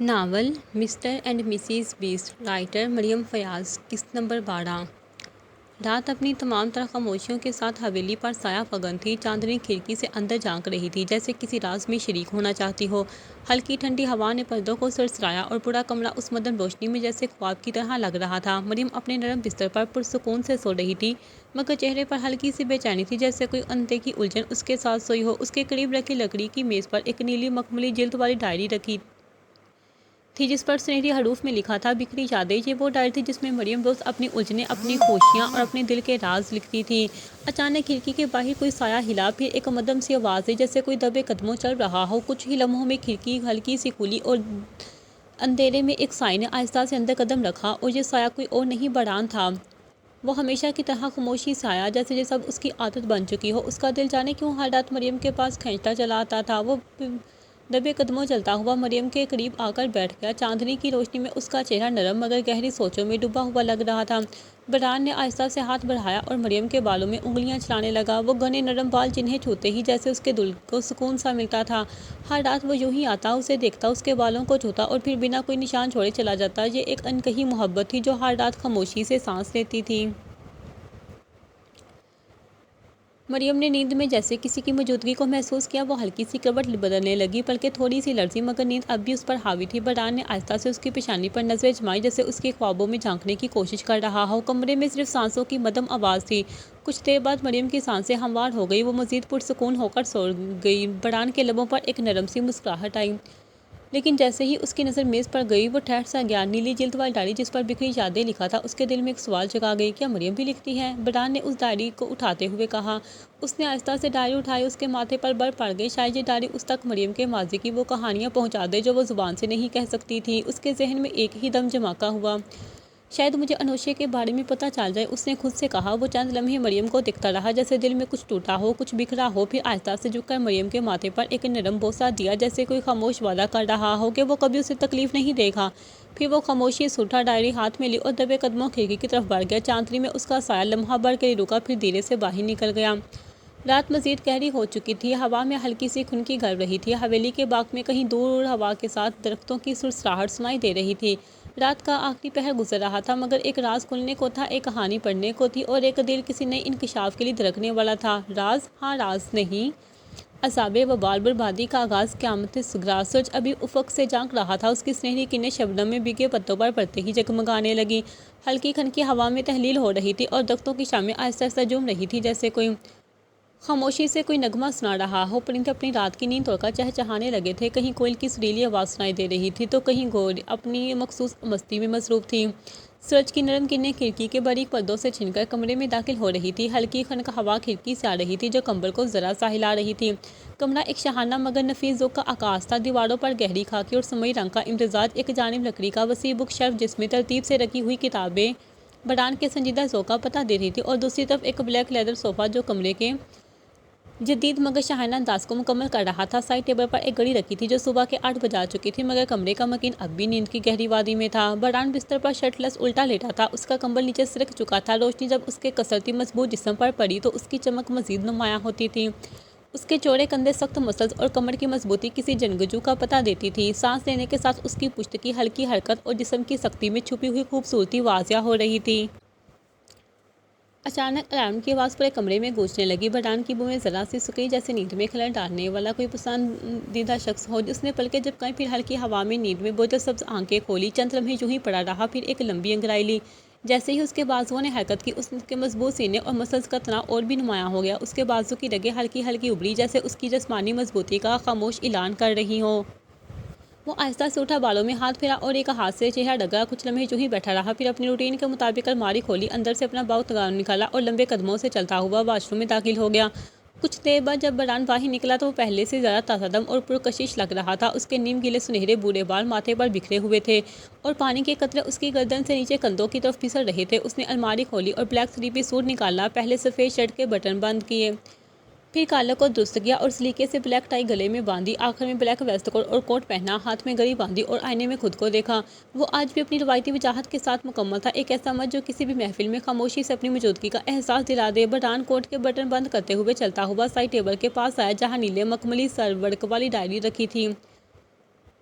Novel Mr and Mrs best, writer Maryam Fayyaz, قسط number 12۔ رات اپنی تمام تر خاموشیوں کے ساتھ حویلی پر سایہ فگن تھی۔ چاندنی کھڑکی سے اندر جھانک رہی تھی، جیسے کسی راز میں شریک ہونا چاہتی ہو۔ ہلکی ٹھنڈی ہوا نے پردوں کو سرسرایا اور پورا کمرہ اس مدھم روشنی میں جیسے خواب کی طرح لگ رہا تھا۔ مریم اپنے نرم بستر پر پرسکون سے سو رہی تھی، مگر چہرے پر ہلکی سی بے چینی تھی، جیسے کوئی اندیکھی الجھن اس کے ساتھ سوئی ہو۔ اس کے قریب رکھی لکڑی کی میز پر ایک نیلی مخملی جلد والی ڈائری رکھی تھی، جس پر سنہری حروف میں لکھا تھا بکھری یادیں۔ یہ وہ ڈائری تھی جس میں مریم روز اپنی الجھنیں، اپنی خوشیاں اور اپنے دل کے راز لکھتی تھی۔ اچانک کھڑکی کے باہر کوئی سایہ ہلا، پھر ایک مدھم سی آواز آئی، جیسے کوئی دبے قدموں چل رہا ہو۔ کچھ ہی لمحوں میں کھڑکی ہلکی سی کھلی اور اندھیرے میں ایک سائے نے آہستہ سے اندر قدم رکھا، اور یہ سایہ کوئی اور نہیں بڑھان تھا۔ وہ ہمیشہ کی طرح خاموشی سے آیا، جیسے یہ سب اس کی عادت بن چکی ہو۔ اس کا دل جانے کیوں ہر رات مریم کے پاس کھینچتا چلا آتا تھا۔ وہ دبے قدموں چلتا ہوا مریم کے قریب آ کر بیٹھ گیا۔ چاندنی کی روشنی میں اس کا چہرہ نرم مگر گہری سوچوں میں ڈوبا ہوا لگ رہا تھا۔ بران نے آہستہ سے ہاتھ بڑھایا اور مریم کے بالوں میں انگلیاں چلانے لگا، وہ گھنے نرم بال جنہیں چھوتے ہی جیسے اس کے دل کو سکون سا ملتا تھا۔ ہر رات وہ یوں ہی آتا، اسے دیکھتا، اس کے بالوں کو چھوتا اور پھر بنا کوئی نشان چھوڑے چلا جاتا۔ یہ ایک انکہی محبت تھی جو ہر رات خاموشی سے سانس لیتی تھی۔ مریم نے نیند میں جیسے کسی کی موجودگی کو محسوس کیا۔ وہ ہلکی سی کروٹ بدلنے لگی، پلکیں تھوڑی سی لرزی، مگر نیند اب بھی اس پر حاوی تھی۔ بران نے آہستہ سے اس کی پیشانی پر نظریں جمائیں، جیسے اس کے خوابوں میں جھانکنے کی کوشش کر رہا ہو۔ کمرے میں صرف سانسوں کی مدھم آواز تھی۔ کچھ دیر بعد مریم کی سانسیں ہموار ہو گئیں، وہ مزید پرسکون ہو کر سو گئی۔ بران کے لبوں پر ایک نرم سی مسکراہٹ آئی، لیکن جیسے ہی اس کی نظر میز پر گئی، وہ ٹھہر سا گیا۔ نیلی جلد والی ڈائری جس پر بکھری یادیں لکھا تھا، اس کے دل میں ایک سوال جگا گئی، کیا مریم بھی لکھتی ہے؟ بران نے اس ڈائری کو اٹھاتے ہوئے کہا۔ اس نے آہستہ سے ڈائری اٹھائی، اس کے ماتھے پر بر پڑ گئی۔ شاید یہ ڈائری اس تک مریم کے ماضی کی وہ کہانیاں پہنچا دے جو وہ زبان سے نہیں کہہ سکتی تھی۔ اس کے ذہن میں ایک ہی دم جھماکا ہوا، شاید مجھے انوشے کے بارے میں پتہ چل جائے، اس نے خود سے کہا۔ وہ چند لمحے مریم کو دیکھتا رہا، جیسے دل میں کچھ ٹوٹا ہو، کچھ بکھرا ہو، پھر آہستہ سے جھک کر مریم کے ماتھے پر ایک نرم بوسہ دیا، جیسے کوئی خاموش وعدہ کر رہا ہو کہ وہ کبھی اسے تکلیف نہیں دے گا۔ پھر وہ خاموشی سے اٹھا، ڈائری ہاتھ میں لی اور دبے قدموں کھڑکی کی طرف بڑھ گیا۔ چاندنی میں اس کا سایہ لمحہ بھر کے لیے رکا، پھر دھیرے سے باہر نکل گیا۔ رات مزید گہری ہو چکی تھی، ہوا میں ہلکی سی خنکی گھر رہی تھی۔ حویلی کے باغ میں کہیں دور ہوا کے ساتھ درختوں کی سرسراہٹ سنائی دے رہی تھی۔ رات کا آخری پہر گزر رہا تھا، مگر ایک راز کھلنے کو تھا، ایک کہانی پڑھنے کو تھی، اور ایک دل کسی نئے انکشاف کے لیے دھڑکنے والا تھا۔ راز؟ ہاں، راز نہیں، عذاب وبال، بربادی کا آغاز، قیامت صغریٰ۔ سورج ابھی افق سے جھانک رہا تھا، اس کی سنہری کرنیں شبنم میں بھیگے پتوں پر پڑتے ہی جگمگانے لگیں۔ ہلکی کھنکی ہوا میں تحلیل ہو رہی تھی، اور درختوں کی شاخیں آہستہ آہستہ جھوم رہی تھیں، جیسے کوئی خاموشی سے کوئی نغمہ سنا رہا ہو۔ پرندے اپنی رات کی نیند توڑ کر چہچہانے لگے تھے، کہیں کوئل کی سریلی آواز سنائی دے رہی تھی، تو کہیں گوری اپنی مخصوص مستی میں مصروف تھی۔ سورج کی نرم کرنیں کھڑکی کے باریک پردوں سے چھن کر کمرے میں داخل ہو رہی تھی۔ ہلکی خنک ہوا کھڑکی سے آ رہی تھی، جو کمبل کو ذرا سا ہلا رہی تھی۔ کمرہ ایک شاہانہ مگر نفیس ذوق کا عکاس تھا۔ دیواروں پر گہری خاکی اور سمئی رنگ کا امتزاج، ایک جانب لکڑی کا وسیع بک شیلف جس میں ترتیب سے رکھی ہوئی کتابیں بران کے سنجیدہ ذوق کا پتہ دے رہی تھی، اور دوسری طرف ایک بلیک لیدر صوفہ جو کمرے کے جدید مگر شاہانہ انداز کو مکمل کر رہا تھا۔ سائڈ ٹیبل پر ایک گھڑی رکھی تھی جو صبح کے 8 بجا چکی تھی، مگر کمرے کا مکین اب بھی نیند کی گہری وادی میں تھا۔ بران بستر پر شرٹلیس الٹا لیٹا تھا، اس کا کمبل نیچے سرک چکا تھا۔ روشنی جب اس کے کسرتی مضبوط جسم پر پڑی تو اس کی چمک مزید نمایاں ہوتی تھی۔ اس کے چوڑے کندھے، سخت مسلز اور کمر کی مضبوطی کسی جنگجو کا پتہ دیتی تھی۔ سانس لینے کے ساتھ اس کی پشت کی ہلکی حرکت اور جسم کی سختی میں چھپی ہوئی خوبصورتی واضح ہو رہی تھی۔ اچانک الارم کی آواز پورے کمرے میں گونجنے لگی۔ بران کی بوئیں ذرا سی سکڑیں، جیسے نیند میں خلل ڈالنے والا کوئی پسندیدہ شخص ہو۔ اس نے پلکیں جھپکائیں، پھر ہلکی ہوا میں نیند میں بوجھل سبز آنکھیں کھولیں۔ چند لمحے یوں ہی پڑا رہا، پھر ایک لمبی انگڑائی لی۔ جیسے ہی اس کے بازوؤں نے حرکت کی، اس کے مضبوط سینے اور مسلز کا تناؤ اور بھی نمایاں ہو گیا۔ اس کے بازو کی رگیں ہلکی ہلکی ابھریں، جیسے اس کی جسمانی مضبوطی کا خاموش اعلان کر رہی ہوں۔ وہ آہستہ سے اٹھا، بالوں میں ہاتھ پھیرا اور ایک ہاتھ سے چہرہ رگڑا۔ کچھ لمحے یوں ہی بیٹھا رہا، پھر اپنی روٹین کے مطابق الماری کھولی، اندر سے اپنا باؤ نکالا اور لمبے قدموں سے چلتا ہوا واش روم میں داخل ہو گیا۔ کچھ دیر بعد جب بران باہر نکلا تو وہ پہلے سے زیادہ تازہ دم اور پرکشش لگ رہا تھا۔ اس کے نیم گیلے سنہرے بوڑھے بال ماتھے پر بکھرے ہوئے تھے، اور پانی کے قطرے اس کی گردن سے نیچے کندھوں کی طرف پھسل رہے تھے۔ اس نے الماری کھولی اور بلیک 3 پیس سوٹ نکالا، پہلے سفید شرٹ کے بٹن بند کیے، پھر کالر کو درست کیا اور سلیقے سے بلیک ٹائی گلے میں باندھی، آخر میں بلیک ویسٹ کوٹ اور کوٹ پہنا، ہاتھ میں گھڑی باندھی اور آئینے میں خود کو دیکھا۔ وہ آج بھی اپنی روایتی وجاہت کے ساتھ مکمل تھا، ایک ایسا مرد جو کسی بھی محفل میں خاموشی سے اپنی موجودگی کا احساس دلا دے۔ بران کوٹ کے بٹن بند کرتے ہوئے چلتا ہوا سائڈ ٹیبل کے پاس آیا، جہاں نیلے مخملی سر ورق والی ڈائری رکھی تھی۔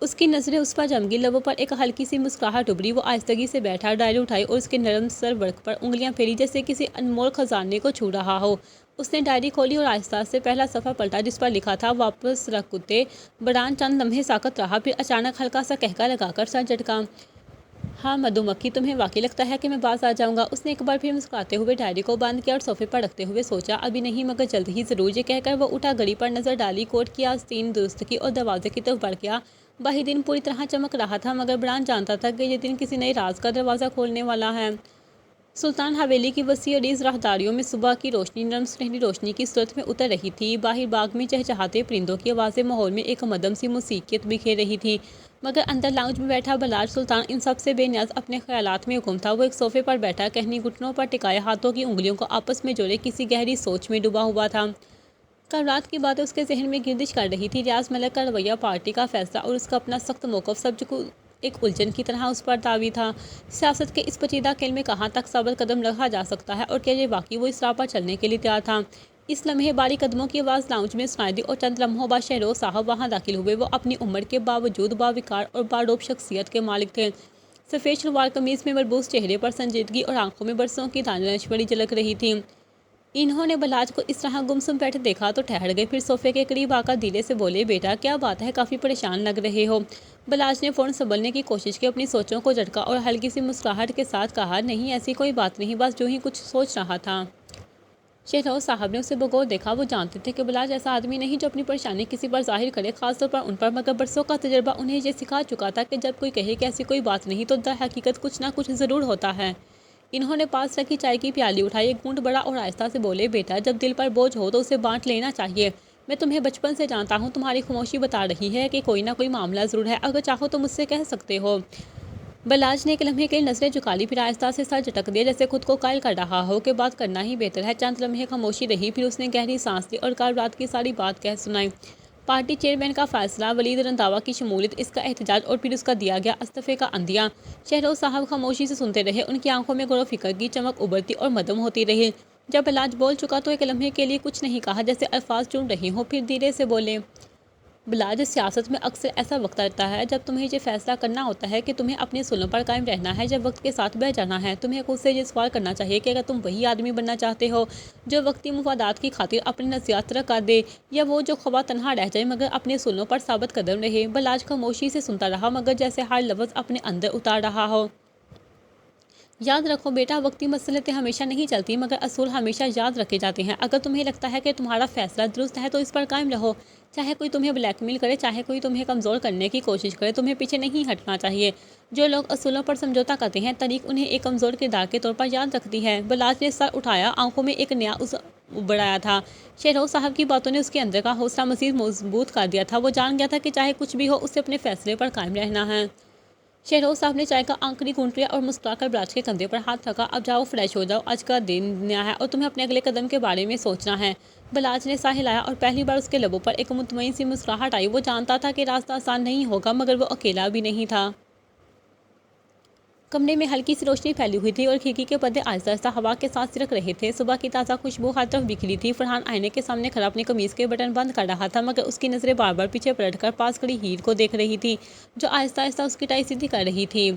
اس کی نظریں اس پر جم گئی، لبوں پر ایک ہلکی سی مسکراہٹ ابھری۔ وہ آہستگی سے بیٹھا، ڈائری اٹھائی اور اس کے نرم سر ورق پر انگلیاں پھیری جیسے کسی انمول خزانے کو چھو رہا ہو۔ اس نے ڈائری کھولی اور آہستہ سے پہلا صفحہ پلٹا جس پر لکھا تھا، واپس رکھ کتے۔ بران چند لمحے ساکت رہا، پھر اچانک ہلکا سا قہقہ لگا کر سر جھٹکا۔ ہاں مدھو مکھی، تمہیں واقعی لگتا ہے کہ میں باز آ جاؤں گا؟ اس نے ایک بار پھر مسکراتے ہوئے ڈائری کو بند کیا اور صوفے پر رکھتے ہوئے سوچا، ابھی نہیں مگر جلد ہی ضرور۔ یہ کہہ کر وہ اٹھا، گھڑی پر نظر ڈالی، کوٹ کی آستین درست کی اور دروازے کی طرف بڑھ گیا۔ باہر دن پوری طرح چمک رہا تھا مگر بران جانتا تھا کہ یہ دن کسی نئے راز کا دروازہ کھولنے والا ہے۔ سلطان حویلی کی وسیع عریض راہداریوں میں صبح کی روشنی نرم سنہری روشنی کی صورت میں اتر رہی تھی۔ باہر باغ میں چہچہاتے پرندوں کی آوازیں ماحول میں ایک مدھم سی موسیقیت بکھیر رہی تھیں، مگر اندر لاؤنج میں بیٹھا بلاج سلطان ان سب سے بے نیاز اپنے خیالات میں گم تھا۔ وہ ایک صوفے پر بیٹھا، کہنی گھٹنوں پر ٹکائے ہاتھوں کی انگلیوں کو آپس میں جوڑے کسی گہری سوچ میں ڈوبا ہوا تھا۔ کل رات کی باتیں اس کے ذہن میں گردش کر رہی تھی، ریاض ملک کا رویہ، پارٹی کا فیصلہ اور اس کا اپنا سخت موقف، سب کچھ ایک الجھن کی طرح اس پر طاوی تھا۔ سیاست کے اس پیچیدہ کھیل میں کہاں تک ثابت قدم رکھا جا سکتا ہے، اور کیا یہ واقعی وہ اس راہ پر چلنے کے لیے تیار تھا؟ اس لمحے بھاری قدموں کی آواز لاؤنج میں سنائی دی اور چند لمحوں بعد شہروز صاحب وہاں داخل ہوئے۔ وہ اپنی عمر کے باوجود باوقار اور باروب شخصیت کے مالک تھے۔ سفید شلوار قمیض میں مربوط چہرے پر سنجیدگی اور آنکھوں میں برسوں کی دانشوری جھلک رہی تھی۔ انہوں نے بلاج کو اس طرح گمسم بیٹھے دیکھا تو ٹھہر گئے، پھر صوفے کے قریب آ کر دھیرے سے بولے، بیٹا کیا بات ہے، کافی پریشان لگ رہے ہو؟ بلاج نے فوراً سنبھلنے کی کوشش کی، اپنی سوچوں کو جھٹکا اور ہلکی سی مسکراہٹ کے ساتھ کہا، نہیں ایسی کوئی بات نہیں، بس جو ہی کچھ سوچ رہا تھا۔ شہروز صاحب نے اسے بغور دیکھا۔ وہ جانتے تھے کہ بلاج ایسا آدمی نہیں جو اپنی پریشانی کسی پر ظاہر کرے، خاص طور پر ان پر، مگر برسوں کا تجربہ انہیں یہ سکھا چکا تھا کہ جب کوئی کہے کہ ایسی کوئی بات نہیں تو در حقیقت کچھ نہ کچھ ضرور ہوتا ہے۔ انہوں نے پاس رکھی چائے کی پیالی اٹھائی، ایک گھونٹ بڑا اور آہستہ سے بولے، بیٹا جب دل پر بوجھ ہو تو اسے بانٹ لینا چاہیے۔ میں تمہیں بچپن سے جانتا ہوں، تمہاری خاموشی بتا رہی ہے کہ کوئی نہ کوئی معاملہ ضرور ہے، اگر چاہو تو مجھ سے کہہ سکتے ہو۔ بلاج نے ایک لمحے کے لیے نظریں جھکا لی، پھر آہستہ سے سر جھٹک دیا جیسے خود کو قائل کر رہا ہو کہ بات کرنا ہی بہتر ہے۔ چند لمحے خاموشی رہی، پھر اس نے گہری سانس لی اور کل رات کی ساری بات کہہ سنائی۔ پارٹی چیئرمین کا فیصلہ، ولید رنداوا کی شمولیت، اس کا احتجاج اور پھر اس کا دیا گیا استعفے کا عندیہ۔ شہروز صاحب خاموشی سے سنتے رہے، ان کی آنکھوں میں غور و فکر کی چمک ابھرتی اور مدھم ہوتی رہی۔ جب بلاج بول چکا تو ایک لمحے کے لیے کچھ نہیں کہا، جیسے الفاظ چن رہے ہوں، پھر دھیرے سے بولے، بلاج سیاست میں اکثر ایسا وقت آتا ہے جب تمہیں یہ فیصلہ کرنا ہوتا ہے کہ تمہیں اپنے اصولوں پر قائم رہنا ہے یا وقت کے ساتھ بہہ جانا ہے۔ تمہیں خود سے یہ سوال کرنا چاہیے کہ اگر تم وہی آدمی بننا چاہتے ہو جو وقتی مفادات کی خاطر اپنی نظریات ترک کر دے، یا وہ جو خواہ تنہا رہ جائے مگر اپنے اصولوں پر ثابت قدم رہے۔ بلاج خاموشی سے سنتا رہا، مگر جیسے ہر لفظ اپنے اندر اتار رہا ہو۔ یاد رکھو بیٹا، وقتی مسلطیں ہمیشہ نہیں چلتی مگر اصول ہمیشہ یاد رکھے جاتے ہیں۔ اگر تمہیں لگتا ہے کہ تمہارا فیصلہ درست ہے تو اس پر قائم رہو، چاہے کوئی تمہیں بلیک میل کرے، چاہے کوئی تمہیں کمزور کرنے کی کوشش کرے، تمہیں پیچھے نہیں ہٹنا چاہیے۔ جو لوگ اصولوں پر سمجھوتا کرتے ہیں، تاریخ انہیں ایک کمزور کردار کے طور پر یاد رکھتی ہے۔ بلاج نے سر اٹھایا، آنکھوں میں ایک نیا ابھر آیا تھا۔ شہروز صاحب کی باتوں نے اس کے اندر کا حوصلہ مزید مضبوط کر دیا تھا۔ وہ جان گیا تھا کہ چاہے کچھ بھی ہو، اسے اپنے فیصلے پر قائم رہنا ہے۔ شہروز صاحب نے چائے کا آخری گھونٹ لیا اور مسکرا کر بلاج کے کندھے پر ہاتھ رکھا، اب جاؤ فریش ہو جاؤ، آج کا دن نیا ہے اور تمہیں اپنے اگلے قدم کے بارے میں سوچنا ہے۔ بلاج نے سا ہلایا اور پہلی بار اس کے لبوں پر ایک مطمئن سی مسکراہٹ آئی۔ وہ جانتا تھا کہ راستہ آسان نہیں ہوگا مگر وہ اکیلا بھی نہیں تھا۔ کمرے میں ہلکی سی روشنی پھیلی ہوئی تھی اور کھڑکی کے پردے آہستہ آہستہ ہوا کے ساتھ سرک رہے تھے۔ صبح کی تازہ خوشبو ہر طرف بکھری تھی۔ فرحان آئینے کے سامنے کھڑا اپنی قمیض کے بٹن بند کر رہا تھا مگر اس کی نظریں بار بار پیچھے پلٹ کر پاس کھڑی ہیر کو دیکھ رہی تھی جو آہستہ آہستہ اس کی ٹائی سیدھی کر رہی تھی۔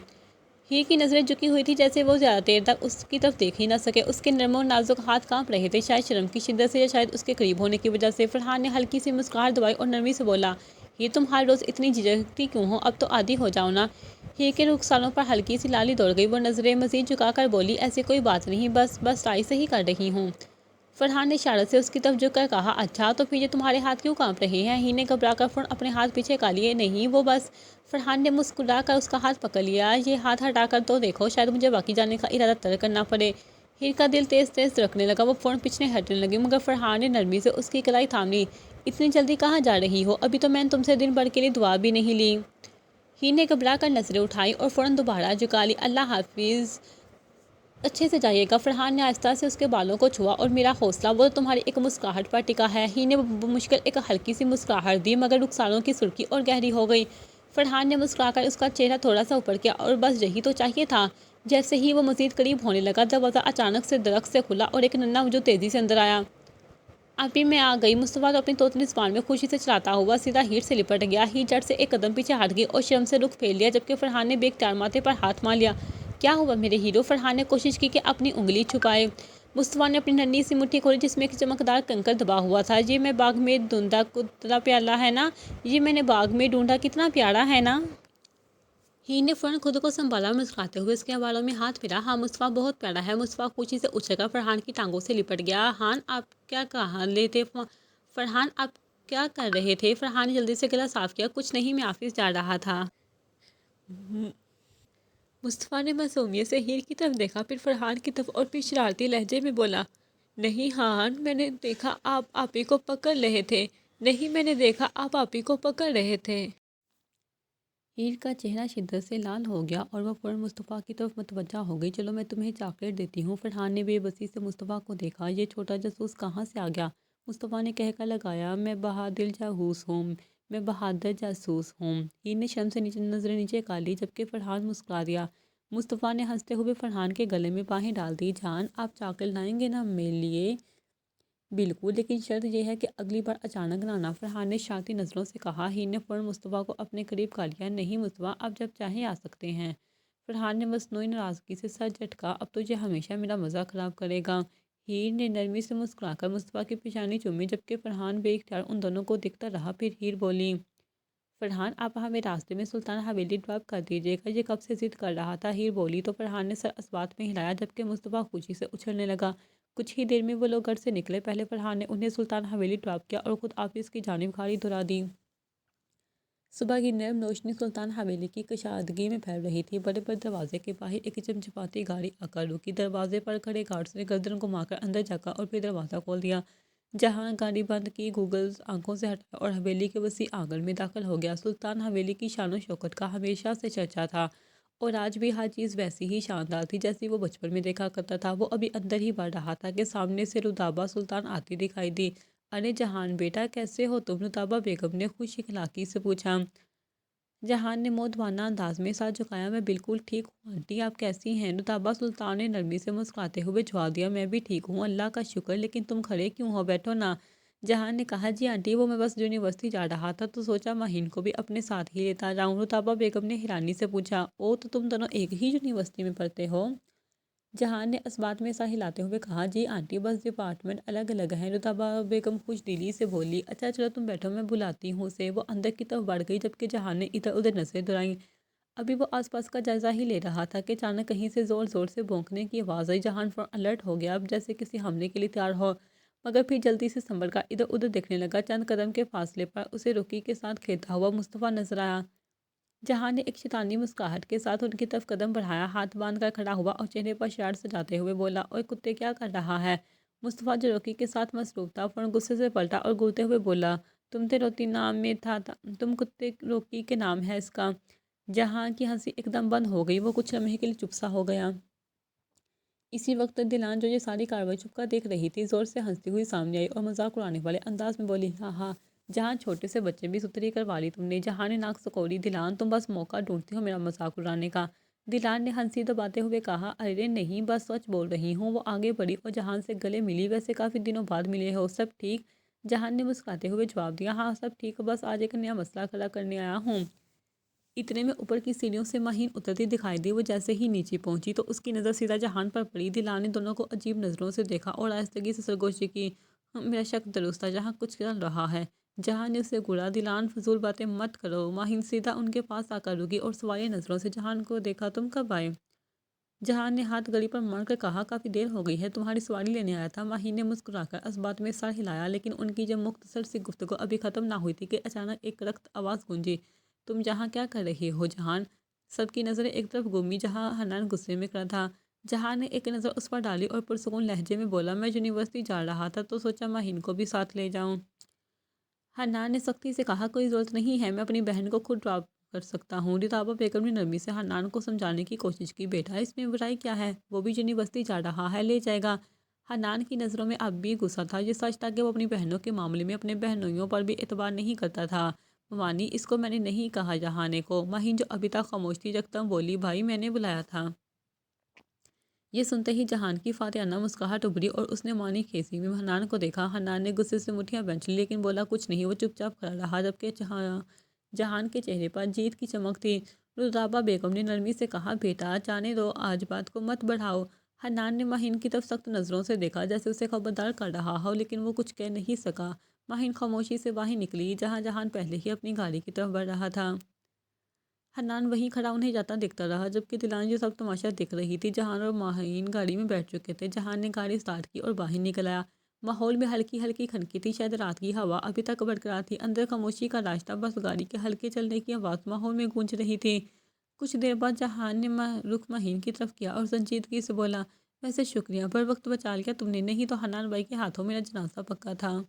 ہیر کی نظریں جھکی ہوئی تھی جیسے وہ زیادہ دیر تک اس کی طرف دیکھ ہی نہ سکے۔ اس کے نرم اور نازک ہاتھ کانپ رہے تھے، شاید شرم کی شدت سے یا شاید اس کے قریب ہونے کی وجہ سے۔ فرحان نے ہلکی سی مسکراہٹ دبائی اور نرمی سے بولا، ہیر تم ہر روز اتنی جھجکتی کیوں ہو، اب تو عادی ہو جاؤ نا۔ ہیر کے رخساروں پر ہلکی سی لالی دوڑ گئی، وہ نظریں مزید جھکا کر بولی، ایسی کوئی بات نہیں، بس ٹرائی صحیح کر رہی ہوں۔ فرحان نے اشارت سے اس کی طرف جھک کر کہا، اچھا تو پھر یہ تمہارے ہاتھ کیوں کانپ رہے ہیں؟ ہیر نے گھبرا کر فوراً اپنے ہاتھ پیچھے کر لیے، نہیں وہ بس۔ فرحان نے مسکرا کر اس کا ہاتھ پکڑ لیا، یہ ہاتھ ہٹا کر تو دیکھو، شاید مجھے واقعی جانے کا ارادہ ترک کرنا پڑے۔ ہیر کا دل تیز تیز دھڑکنے لگا، وہ فوراً پیچھے ہٹنے لگی مگر فرحان نے نرمی سے اس کی کلائی تھام لی، اتنی جلدی کہاں جا رہی ہو، ابھی تو میں نے تم سے دن بھر کے لیے دعا بھی نہیں لی۔ ہیر نے گھبرا کر نظریں اٹھائیں اور فوراً دوبارہ جھکا لی، اللہ حافظ، اچھے سے جائیے گا۔ فرحان نے آہستہ سے اس کے بالوں کو چھوا، اور میرا حوصلہ وہ تو تمہاری ایک مسکراہٹ پر ٹکا ہے۔ ہیر نے بمشکل ایک ہلکی سی مسکراہٹ دی مگر رخساروں کی سرخی اور گہری ہو گئی۔ فرحان نے مسکرا کر اس کا چہرہ تھوڑا سا اوپر کیا، اور بس یہی تو چاہیے تھا۔ جیسے ہی وہ مزید قریب ہونے لگا، دروازہ اچانک سے درخت سے کھلا اور ایک ننھا وجود تیزی سے اندر آیا۔ ابھی میں آ گئی۔ مصطفیٰ تو اپنی توتلی زبان میں خوشی سے چلاتا ہوا سیدھا ہیر سے لپٹ گیا۔ ہیر جٹ سے ایک قدم پیچھے ہٹ گئی اور شرم سے رخ پھیر لیا، جبکہ فرحان نے بے اختیار ماتھے پر ہاتھ مار لیا۔ کیا ہوا میرے ہیرو؟ فرحان نے کوشش کی کہ اپنی انگلی چھپائے۔ مصطفیٰ نے اپنی ننھی سی مٹھی کھولی جس میں ایک چمکدار کنکر دبا ہوا تھا۔ یہ میں باغ میں ڈھونڈا کتنا پیارا ہے نا، یہ میں نے باغ میں ڈھونڈا کتنا پیارا ہے نا۔ ہیر نے فوراً خود کو سنبھالا اور مسکراتے ہوئے اس کے بالوں میں ہاتھ پھیرا۔ ہاں مصطفیٰ بہت پیارا ہے۔ مصطفیٰ خوشی سے اچھل کر فرحان کی ٹانگوں سے لپٹ گیا۔ ہان آپ کیا کہا لیتے فرحان آپ کیا کر رہے تھے؟ فرحان نے جلدی سے گلا صاف کیا۔ کچھ نہیں، میں آفس جا رہا تھا۔ مصطفیٰ نے معصومیت سے ہیر کی طرف دیکھا، پھر فرحان کی طرف اور پھر شرارتی لہجے میں بولا، نہیں ہان، میں نے دیکھا آپ آپی کو پکڑ رہے تھے۔ نہیں، میں نے دیکھا آپ آپی کو پکڑ رہے تھے۔ ہیر کا چہرہ شدت سے لال ہو گیا اور وہ فوراً مصطفیٰ کی طرف متوجہ ہو گئی۔ چلو میں تمہیں چاکلیٹ دیتی ہوں۔ فرحان نے بے بسی سے مصطفیٰ کو دیکھا۔ یہ چھوٹا جاسوس کہاں سے آ گیا؟ مصطفیٰ نے کہہ کر لگایا، میں بہادر جاسوس ہوں، میں بہادر جاسوس ہوں۔ ہیر نے شرم سے نظریں نیچے کر لی، جبکہ فرحان مسکرا دیا۔ مصطفیٰ نے ہنستے ہوئے فرحان کے گلے میں باہیں ڈال دی۔ جان آپ چاکلیٹ لائیں گے نا میرے لیے؟ بالکل، لیکن شرط یہ ہے کہ اگلی بار اچانک نہ آنا، فرحان نے شرارتی نظروں سے کہا۔ ہیر نے فوراً مصطفیٰ کو اپنے قریب کر لیا۔ نہیں مصطفیٰ، آپ جب چاہیں آ سکتے ہیں۔ فرحان نے مصنوعی ناراضگی سے سر جھٹکا۔ اب تو یہ ہمیشہ میرا مزہ خراب کرے گا۔ ہیر نے نرمی سے مسکرا کر مصطفیٰ کی پیشانی چومی، جبکہ فرحان بے اختیار ان دونوں کو دیکھتا رہا۔ پھر ہیر بولی، فرحان آپ ہمیں راستے میں سلطان حویلی ڈراپ کر دیجیے گا، یہ کب سے ضد کر رہا تھا۔ ہیر بولی تو فرحان نے سر اس بات میں ہلایا، جبکہ مصطفیٰ خوشی سے اچھلنے لگا۔ کچھ ہی دیر میں وہ لوگ گھر سے نکلے۔ پہلے فرحان نے انہیں سلطان حویلی ڈراپ کیا اور خود آفس کی جانب گاڑی دھڑا دی۔ صبح کی نرم روشنی سلطان حویلی کی کشادگی میں پھیل رہی تھی۔ بڑے بڑے دروازے کے باہر ایک چمچماتی گاڑی آ کر رکی۔ دروازے پر کھڑے گارڈز نے گردن گھما کر اندر جھانکا اور پھر دروازہ کھول دیا۔ جہاں گاڑی بند کی، گوگلز آنکھوں سے ہٹایا اور حویلی کے وسیع آنگن میں داخل ہو گیا۔ سلطان حویلی کی شان و شوکت کا ہمیشہ سے چرچا تھا اور آج بھی ہر چیز ویسی ہی شاندار تھی جیسی وہ بچپن میں دیکھا کرتا تھا۔ وہ ابھی اندر ہی بڑھ رہا تھا کہ سامنے سے رودابہ سلطان آتی دکھائی دی۔ ارے جہان بیٹا، کیسے ہو تم؟ رودابہ بیگم نے خوش اخلاقی سے پوچھا۔ جہان نے مودبانہ انداز میں سر جھکایا۔ میں بالکل ٹھیک ہوں آنٹی، آپ کیسی ہیں؟ رودابہ سلطان نے نرمی سے مسکراتے ہوئے جواب دیا، میں بھی ٹھیک ہوں اللہ کا شکر، لیکن تم کھڑے کیوں ہو؟ بیٹھو نا۔ جہان نے کہا، جی آنٹی، وہ میں بس یونیورسٹی جا رہا تھا تو سوچا مہین کو بھی اپنے ساتھ ہی لیتا جاؤں۔ رودابہ بیگم نے حیرانی سے پوچھا، او تو تم دونوں ایک ہی یونیورسٹی میں پڑھتے ہو؟ جہان نے اس بات میں سر ہلاتے ہوئے کہا، جی آنٹی، بس ڈپارٹمنٹ الگ الگ ہیں۔ رودابہ بیگم خوش دلی سے بولی، اچھا چلو تم بیٹھو، میں بلاتی ہوں اسے۔ وہ اندر کی طرف بڑھ گئی، جبکہ جہان نے ادھر ادھر نظریں دوڑائیں۔ ابھی وہ آس پاس کا جائزہ ہی لے رہا تھا کہ اچانک کہیں سے زور زور سے بھونکنے کی آواز آئی۔ جہان فوراً الرٹ ہو گیا، اب جیسے کسی حملے کے لیے تیار ہو، مگر پھر جلدی سے سنبھل کر ادھر ادھر دیکھنے لگا۔ چند قدم کے فاصلے پر اسے رکی کے ساتھ کھیلتا ہوا مصطفیٰ نظر آیا۔ جہان نے ایک شیطانی مسکراہٹ کے ساتھ ان کی طرف قدم بڑھایا، ہاتھ باندھ کر کھڑا ہوا اور چہرے پر شرارت سجاتے ہوئے بولا، اوئے کتے، کیا کر رہا ہے؟ مصطفیٰ جو روکی کے ساتھ مصروف تھا فوراً غصے سے پلٹا اور گھورتے ہوئے بولا، تم تے روتی نام میں تھا، تم کتے روکی کے نام ہے اس کا۔ جہاں کی ہنسی ایک دم بند ہو گئی، وہ کچھ لمحے کے لیے چپ سا ہو گیا۔ اسی وقت دلان جو یہ ساری کارروائی چھپ کر دیکھ رہی تھی، زور سے ہنستی ہوئی سامنے آئی اور مذاق اڑانے والے انداز میں بولی، ہاں ہاں جہاں، چھوٹے سے بچے بھی ستری کروا لی تم نے۔ جہاں نے ناک سکوڑی، دلان تم بس موقع ڈھونڈتی ہو میرا مذاق اڑانے کا۔ دلان نے ہنسی دباتے ہوئے کہا، ارے نہیں، بس سچ بول رہی ہوں۔ وہ آگے بڑھی اور جہان سے گلے ملی، ویسے کافی دنوں بعد ملے ہو، سب ٹھیک؟ جہان نے مسکراتے ہوئے جواب دیا، ہاں سب ٹھیک، بس آج ایک نیا مسئلہ کھڑا کرنے آیا ہوں۔ اتنے میں اوپر کی سیڑھیوں سے مہین اترتی دکھائی دی۔ وہ جیسے ہی نیچے پہنچی تو اس کی نظر سیدھا جہان پر پڑی۔ دلان نے دونوں کو عجیب نظروں سے دیکھا اور آہستگی سے سرگوشی کی، میرا شک درست تھا، جہاں کچھ چل رہا ہے۔ جہان نے اسے گھورا، دلان فضول باتیں مت کرو۔ مہین سیدھا ان کے پاس آ کر رکی اور سوالیہ نظروں سے جہان کو دیکھا، تم کب آئے؟ جہان نے ہاتھ گلی پر مار کر کہا، کافی دیر ہو گئی ہے، تمہاری سواری لینے آیا تھا۔ مہین نے مسکرا کر اس بات میں سر ہلایا، لیکن ان کی جب مختصر سی گفتگو ابھی ختم نہ ہوئی تھی کہ اچانک ایک رخت آواز گونجی، تم یہاں کیا کر رہے ہو جہان؟ سب کی نظریں ایک طرف گھومی جہاں حنان غصے میں کھڑا تھا۔ جہان نے ایک نظر اس پر ڈالی اور پرسکون لہجے میں بولا، میں یونیورسٹی جا رہا تھا تو سوچا مہین کو بھی ساتھ لے جاؤں۔ حنان نے سختی سے کہا، کوئی ضرورت نہیں ہے، میں اپنی بہن کو خود ڈراپ کر سکتا ہوں۔ رودابہ بیگم نے نرمی سے حنان کو سمجھانے کی کوشش کی، بیٹا اس میں برائی کیا ہے، وہ بھی یونیورسٹی جا رہا ہے، لے جائے گا۔ حنان کی نظروں میں اب بھی غصہ تھا۔ یہ سچ تھا کہ وہ اپنی بہنوں کے معاملے میں اپنے بہنوئیوں پر بھی اعتبار نہیں کرتا تھا۔ ممانی، اس کو میں نے نہیں کہا جہانے کو۔ مہین جو ابھی تک خاموش تھی یکدم بولی، بھائی میں نے بلایا تھا۔ یہ سنتے ہی جہان کی فاتحانہ مسکراہٹ ابھری اور اس نے معنی کھینسی میں حنان کو دیکھا۔ حنان نے غصے سے مٹھیاں بینچ لی لیکن بولا کچھ نہیں، وہ چپ چاپ کھڑا رہا جبکہ جہان کے چہرے پر جیت کی چمک تھی۔ رودابہ بیگم نے نرمی سے کہا، بیٹا جانے دو، آج بات کو مت بڑھاؤ۔ حنان نے مہین کی طرف سخت نظروں سے دیکھا جیسے اسے خبردار کر رہا ہو، لیکن وہ کچھ کہہ نہیں سکا۔ مہین خاموشی سے باہر نکلی جہاں جہان پہلے ہی اپنی گاڑی کی طرف بڑھ رہا تھا۔ حنان وہیں کھڑا انہیں جاتا دیکھتا رہا جبکہ دلان جو سب تماشا دیکھ رہی تھی۔ جہان اور مہین گاڑی میں بیٹھ چکے تھے۔ جہان نے گاڑی سٹارٹ کی اور باہر نکل آیا۔ ماحول میں ہلکی ہلکی کھنکی تھی، شاید رات کی ہوا ابھی تک برقرار تھی۔ اندر خاموشی کا راستہ، بس گاڑی کے ہلکے چلنے کی آواز ماحول میں گونج رہی تھی۔ کچھ دیر بعد جہان نے رخ مہین کی طرف کیا اور سنجیدگی سے بولا، ویسے شکریہ، پر وقت بچا لیا تم نے، نہیں تو حنان بھائی کے ہاتھوں میرا جنازہ پکا تھا۔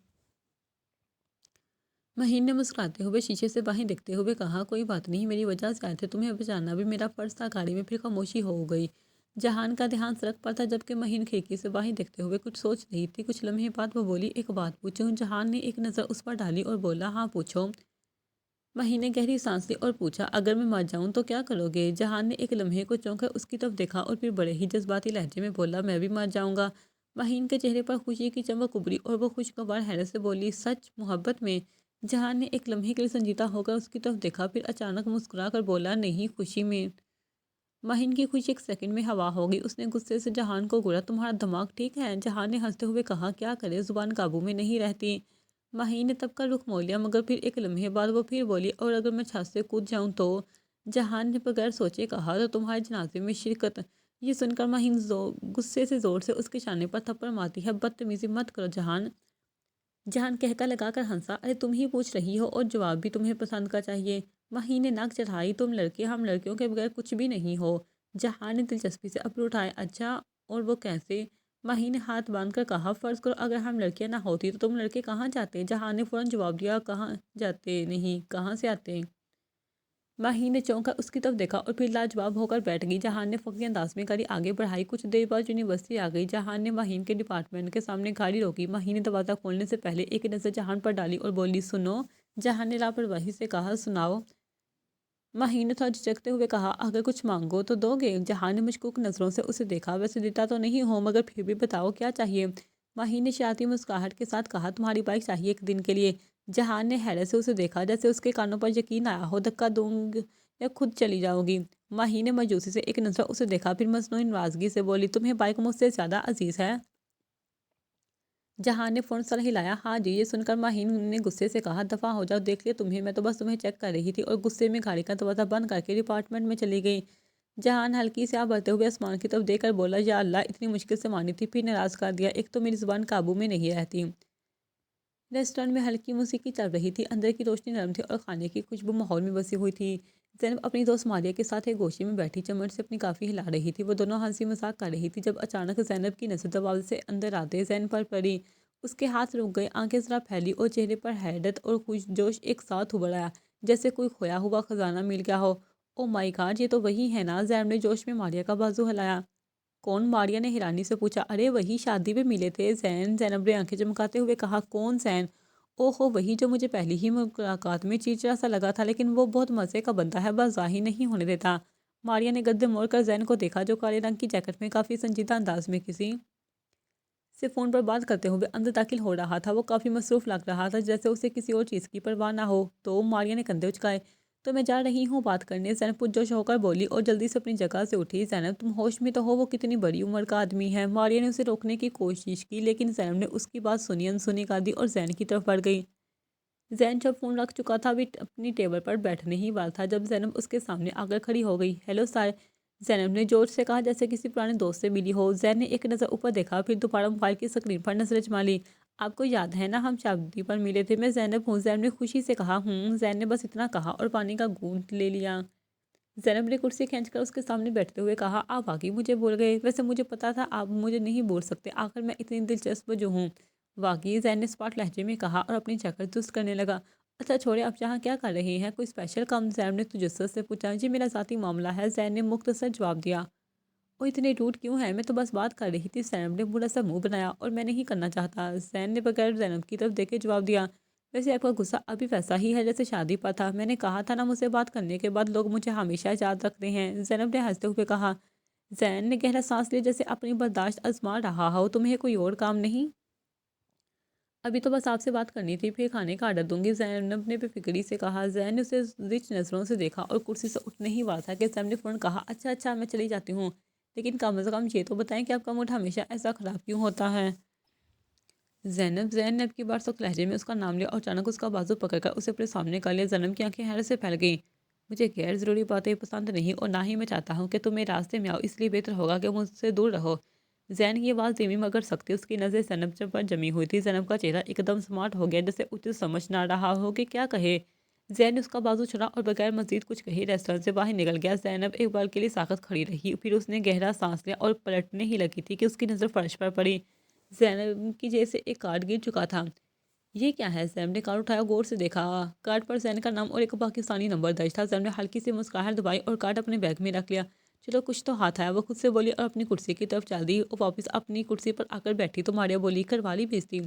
مہین نے مسکراتے ہوئے شیشے سے باہر دیکھتے ہوئے کہا، کوئی بات نہیں، میری وجہ سے آئے تھے، تمہیں بچانا بھی میرا فرض تھا۔ گاڑی میں پھر خاموشی ہو گئی۔ جہان کا دھیان سڑک پر تھا جبکہ مہین کھڑکی سے باہر دیکھتے ہوئے کچھ سوچ رہی تھی۔ کچھ لمحے بعد وہ بولی، ایک بات پوچھوں؟ جہان نے ایک نظر اس پر ڈالی اور بولا، ہاں پوچھو۔ مہین نے گہری سانس لی اور پوچھا، اگر میں مر جاؤں تو کیا کرو گے؟ جہان نے ایک لمحے کو چونک کر اس کی طرف دیکھا اور پھر بڑے ہی جذباتی لہجے میں بولا، میں بھی مر جاؤں گا۔ مہین کے چہرے پر خوشی کی چمک ابھری اور وہ خوشگوار حیرت سے بولی، سچ؟ محبت میں؟ جہان نے ایک لمحے کے لیے سنجیدہ ہو کر اس کی طرف دیکھا، پھر اچانک مسکرا کر بولا، نہیں، خوشی میں۔ مہین کی خوشی ایک سیکنڈ میں ہوا ہو گئی۔ اس نے غصے سے جہان کو گھورا، تمہارا دماغ ٹھیک ہے؟ جہان نے ہنستے ہوئے کہا، کیا کرے، زبان قابو میں نہیں رہتی۔ مہین نے تب کا رخ موڑ لیا مگر پھر ایک لمحے بعد وہ پھر بولی، اور اگر میں چھت سے کود جاؤں تو؟ جہان نے بغیر سوچے کہا، تو تمہارے جنازے میں شرکت۔ یہ سن کر مہین غصے سے زور سے اس کے شانے پر تھپڑ مارتی ہے، بدتمیزی مت کرو جہان۔ جہان کہکا لگا کر ہنسا، ارے تم ہی پوچھ رہی ہو اور جواب بھی تمہیں پسند کا چاہیے۔ مہین نے ناک چڑھائی، تم لڑکے ہم لڑکیوں کے بغیر کچھ بھی نہیں ہو۔ جہان نے دلچسپی سے ابرو اٹھائے، اچھا، اور وہ کیسے؟ مہین نے ہاتھ باندھ کر کہا، فرض کرو اگر ہم لڑکیاں نہ ہوتی تو تم لڑکے کہاں جاتے؟ جہان نے فوراً جواب دیا، کہاں جاتے نہیں، کہاں سے آتے؟ مہین نے چونک کر اس کی طرف دیکھا اور پھر لاجواب ہو کر بیٹھ گئی۔ جہان نے فخری انداز میں گاڑی آگے بڑھائی۔ کچھ دیر بعد یونیورسٹی آ گئی۔ جہان نے مہین کے ڈپارٹمنٹ کے سامنے گاڑی روکی۔ مہین نے دروازہ کھولنے سے پہلے ایک نظر جہان پر ڈالی اور بولی، سنو۔ جہان نے لاپرواہی سے کہا، سناؤ۔ مہین نے تھوڑا جھجکتے ہوئے کہا، اگر کچھ مانگو تو دو گے؟ جہان نے مشکوک نظروں سے اسے دیکھا، ویسے دیتا تو نہیں ہوں مگر پھر بھی بتاؤ کیا چاہیے؟ مہین نے شرارتی مسکراہٹ کے ساتھ کہا، تمہاری بائک چاہیے ایک دن کے لیے۔ جہان نے حیرت سے اسے دیکھا جیسے اس کے کانوں پر یقین آیا ہو، دھکا دوں یا خود چلی جاؤ گی؟ مہین نے مایوسی سے ایک نظر اسے دیکھا پھر مصنوعی ناراضگی سے بولی، تمہیں بائک مجھ سے زیادہ عزیز ہے؟ جہان نے فوراً سر ہلایا، ہاں جی۔ یہ سن کر مہین نے غصے سے کہا، دفع ہو جاؤ، دیکھ لیا تمہیں، میں تو بس تمہیں چیک کر رہی تھی، اور غصے میں گاڑی کا دروازہ بند کر کے ڈپارٹمنٹ میں چلی گئی۔ جہان ہلکی سے آہ بھرتے ہوئے آسمان کی طرف دیکھ کر بولا، یا اللہ، اتنی مشکل سے مانی تھی پھر ناراض کر دیا، ایک تو میری زبان قابو میں نہیں رہتی۔ ریسٹورانٹ میں ہلکی موسیقی چل رہی تھی، اندر کی روشنی نرم تھی اور کھانے کی خوشبو ماحول میں بسی ہوئی تھی۔ زینب اپنی دوست ماریہ کے ساتھ ایک گوشے میں بیٹھی چمچ سے اپنی کافی ہلا رہی تھی۔ وہ دونوں ہنسی مذاق کر رہی تھی جب اچانک زینب کی نظر دروازے سے اندر آتے زین پر پڑی۔ اس کے ہاتھ رک گئے، آنکھیں ذرا پھیلی اور چہرے پر حیرت اور خوش جوش ایک ساتھ ابھر آیا، جیسے کوئی کھویا ہوا خزانہ مل گیا ہو۔ او مائی گاڈ، یہ تو وہی ہے نا؟ زینب نے جوش میں ماریہ کا بازو ہلایا۔ کون؟ ماریہ نے حیرانی سے پوچھا۔ ارے وہی، شادی پہ ملے تھے زینب نے آنکھیں چمکاتے ہوئے کہا۔ کون زین؟ اوہو، وہی جو مجھے پہلی ہی ملاقات میں چیچڑا سا لگا تھا، لیکن وہ بہت مزے کا بندہ ہے، بس ظاہر نہیں ہونے دیتا۔ ماریہ نے گردن موڑ کر زین کو دیکھا جو کالے رنگ کی جیکٹ میں کافی سنجیدہ انداز میں کسی سے فون پر بات کرتے ہوئے اندر داخل ہو رہا تھا۔ وہ کافی مصروف لگ رہا تھا، جیسے اسے کسی اور چیز کی پرواہ نہ ہو۔ تو ماریہ نے کندھے اچکائے، تو میں جا رہی ہوں بات کرنے، زینب پرجوش ہو کر بولی اور جلدی سے اپنی جگہ سے اٹھی۔ زینب، تم ہوش میں تو ہو؟ وہ کتنی بڑی عمر کا آدمی ہے۔ ماریہ نے اسے روکنے کی کوشش کی لیکن زینب نے اس کی بات سنی انسنی کر دی اور زین کی طرف بڑھ گئی۔ زین جب فون رکھ چکا تھا بھی اپنی ٹیبل پر بیٹھنے ہی والا تھا جب زینب اس کے سامنے آ کر کھڑی ہو گئی۔ ہیلو سر، زینب نے جورج سے کہا جیسے کسی پرانے دوست سے ملی ہو۔ زین نے ایک نظر اوپر دیکھا پھر دوبارہ موبائل کی اسکرین پر نظر جما لی۔ آپ کو یاد ہے نا ہم شادی پر ملے تھے؟ میں زینب ہوں، زینب نے خوشی سے کہا۔ زین نے بس اتنا کہا اور پانی کا گھونٹ لے لیا۔ زینب نے کرسی کھینچ کر اس کے سامنے بیٹھتے ہوئے کہا، آپ واقعی مجھے بھول گئے؟ ویسے مجھے پتا تھا آپ مجھے نہیں بھول سکتے، آخر میں اتنی دلچسپ جو ہوں۔ واقعی؟ زین نے اسپاٹ لہجے میں کہا اور اپنی جیکٹ درست کرنے لگا۔ اچھا چھوڑے، آپ یہاں کیا کر رہے ہیں؟ کوئی اسپیشل کام؟ زینب نے تجسس سے پوچھا۔ جی میرا ذاتی معاملہ ہے، زین نے مختصر جواب دیا۔ وہ اتنے روڈ کیوں ہیں؟ میں تو بس بات کر رہی تھی، زینب نے برا سا منہ بنایا۔ اور میں نہیں کرنا چاہتا، زین نے بغیر زینب کی طرف دیکھے جواب دیا۔ ویسے آپ کا غصہ ابھی ویسا ہی ہے جیسے شادی پر تھا، میں نے کہا تھا نا مجھ سے بات کرنے کے بعد لوگ مجھے ہمیشہ یاد رکھتے ہیں، زینب نے ہنستے ہوئے کہا۔ زین نے گہرا سانس لیا جیسے اپنی برداشت آزما رہا ہو۔ تمہیں کوئی اور کام نہیں؟ ابھی تو بس آپ سے بات کرنی تھی، پھر کھانے کا آرڈر دوں گی، زینب نے بے فکری سے کہا۔ زین نے اسے رچ نظروں سے دیکھا اور کرسی سے اٹھنے ہی والا تھا کہ زینب نے فوراً کہا، اچھا اچھا میں چلی جاتی ہوں، لیکن کم از کم یہ تو بتائیں کہ آپ کا موڈ ہمیشہ ایسا خراب کیوں ہوتا ہے؟ زین نے اب کی بار سخت لہجے میں اس کا نام لیا اور اچانک اس کا بازو پکڑ کر اسے اپنے سامنے کر لیا۔ زینب کی آنکھیں حیرت سے پھیل گئیں۔ مجھے غیر ضروری باتیں پسند نہیں اور نہ ہی میں چاہتا ہوں کہ تم میرے راستے میں آؤ، اس لیے بہتر ہوگا کہ مجھ سے دور رہو۔ زین کی آواز دھیمی مگر سخت تھی، اس کی نظریں زینب پر جمی ہوئی تھی۔ زینب کا چہرہ ایک دم سماٹ ہو گیا جیسے اسے سمجھ نہ رہا ہو کہ کیا کہے۔ زین نے اس کا بازو چھڑا اور بغیر مزید کچھ کہے ریسٹورنٹ سے باہر نکل گیا۔ زینب ایک پل کے لیے ساکت کھڑی رہی، پھر اس نے گہرا سانس لیا اور پلٹنے ہی لگی تھی کہ اس کی نظر فرش پر پڑی۔ زینب کی جیب سے ایک کارڈ گر چکا تھا۔ یہ کیا ہے؟ زینب نے کارڈ اٹھایا، غور سے دیکھا۔ کارڈ پر زین کا نام اور ایک پاکستانی نمبر درج تھا۔ زینب نے ہلکی سی مسکراہٹ دبائی اور کارڈ اپنے بیگ میں رکھ لیا۔ چلو کچھ تو ہاتھ آیا، وہ خود سے بولی اور اپنی کرسی کی طرف چل دی۔ وہ واپس اپنی کرسی پر آ کر بیٹھی تو ماریا بولی، کروا لی بےعزتی؟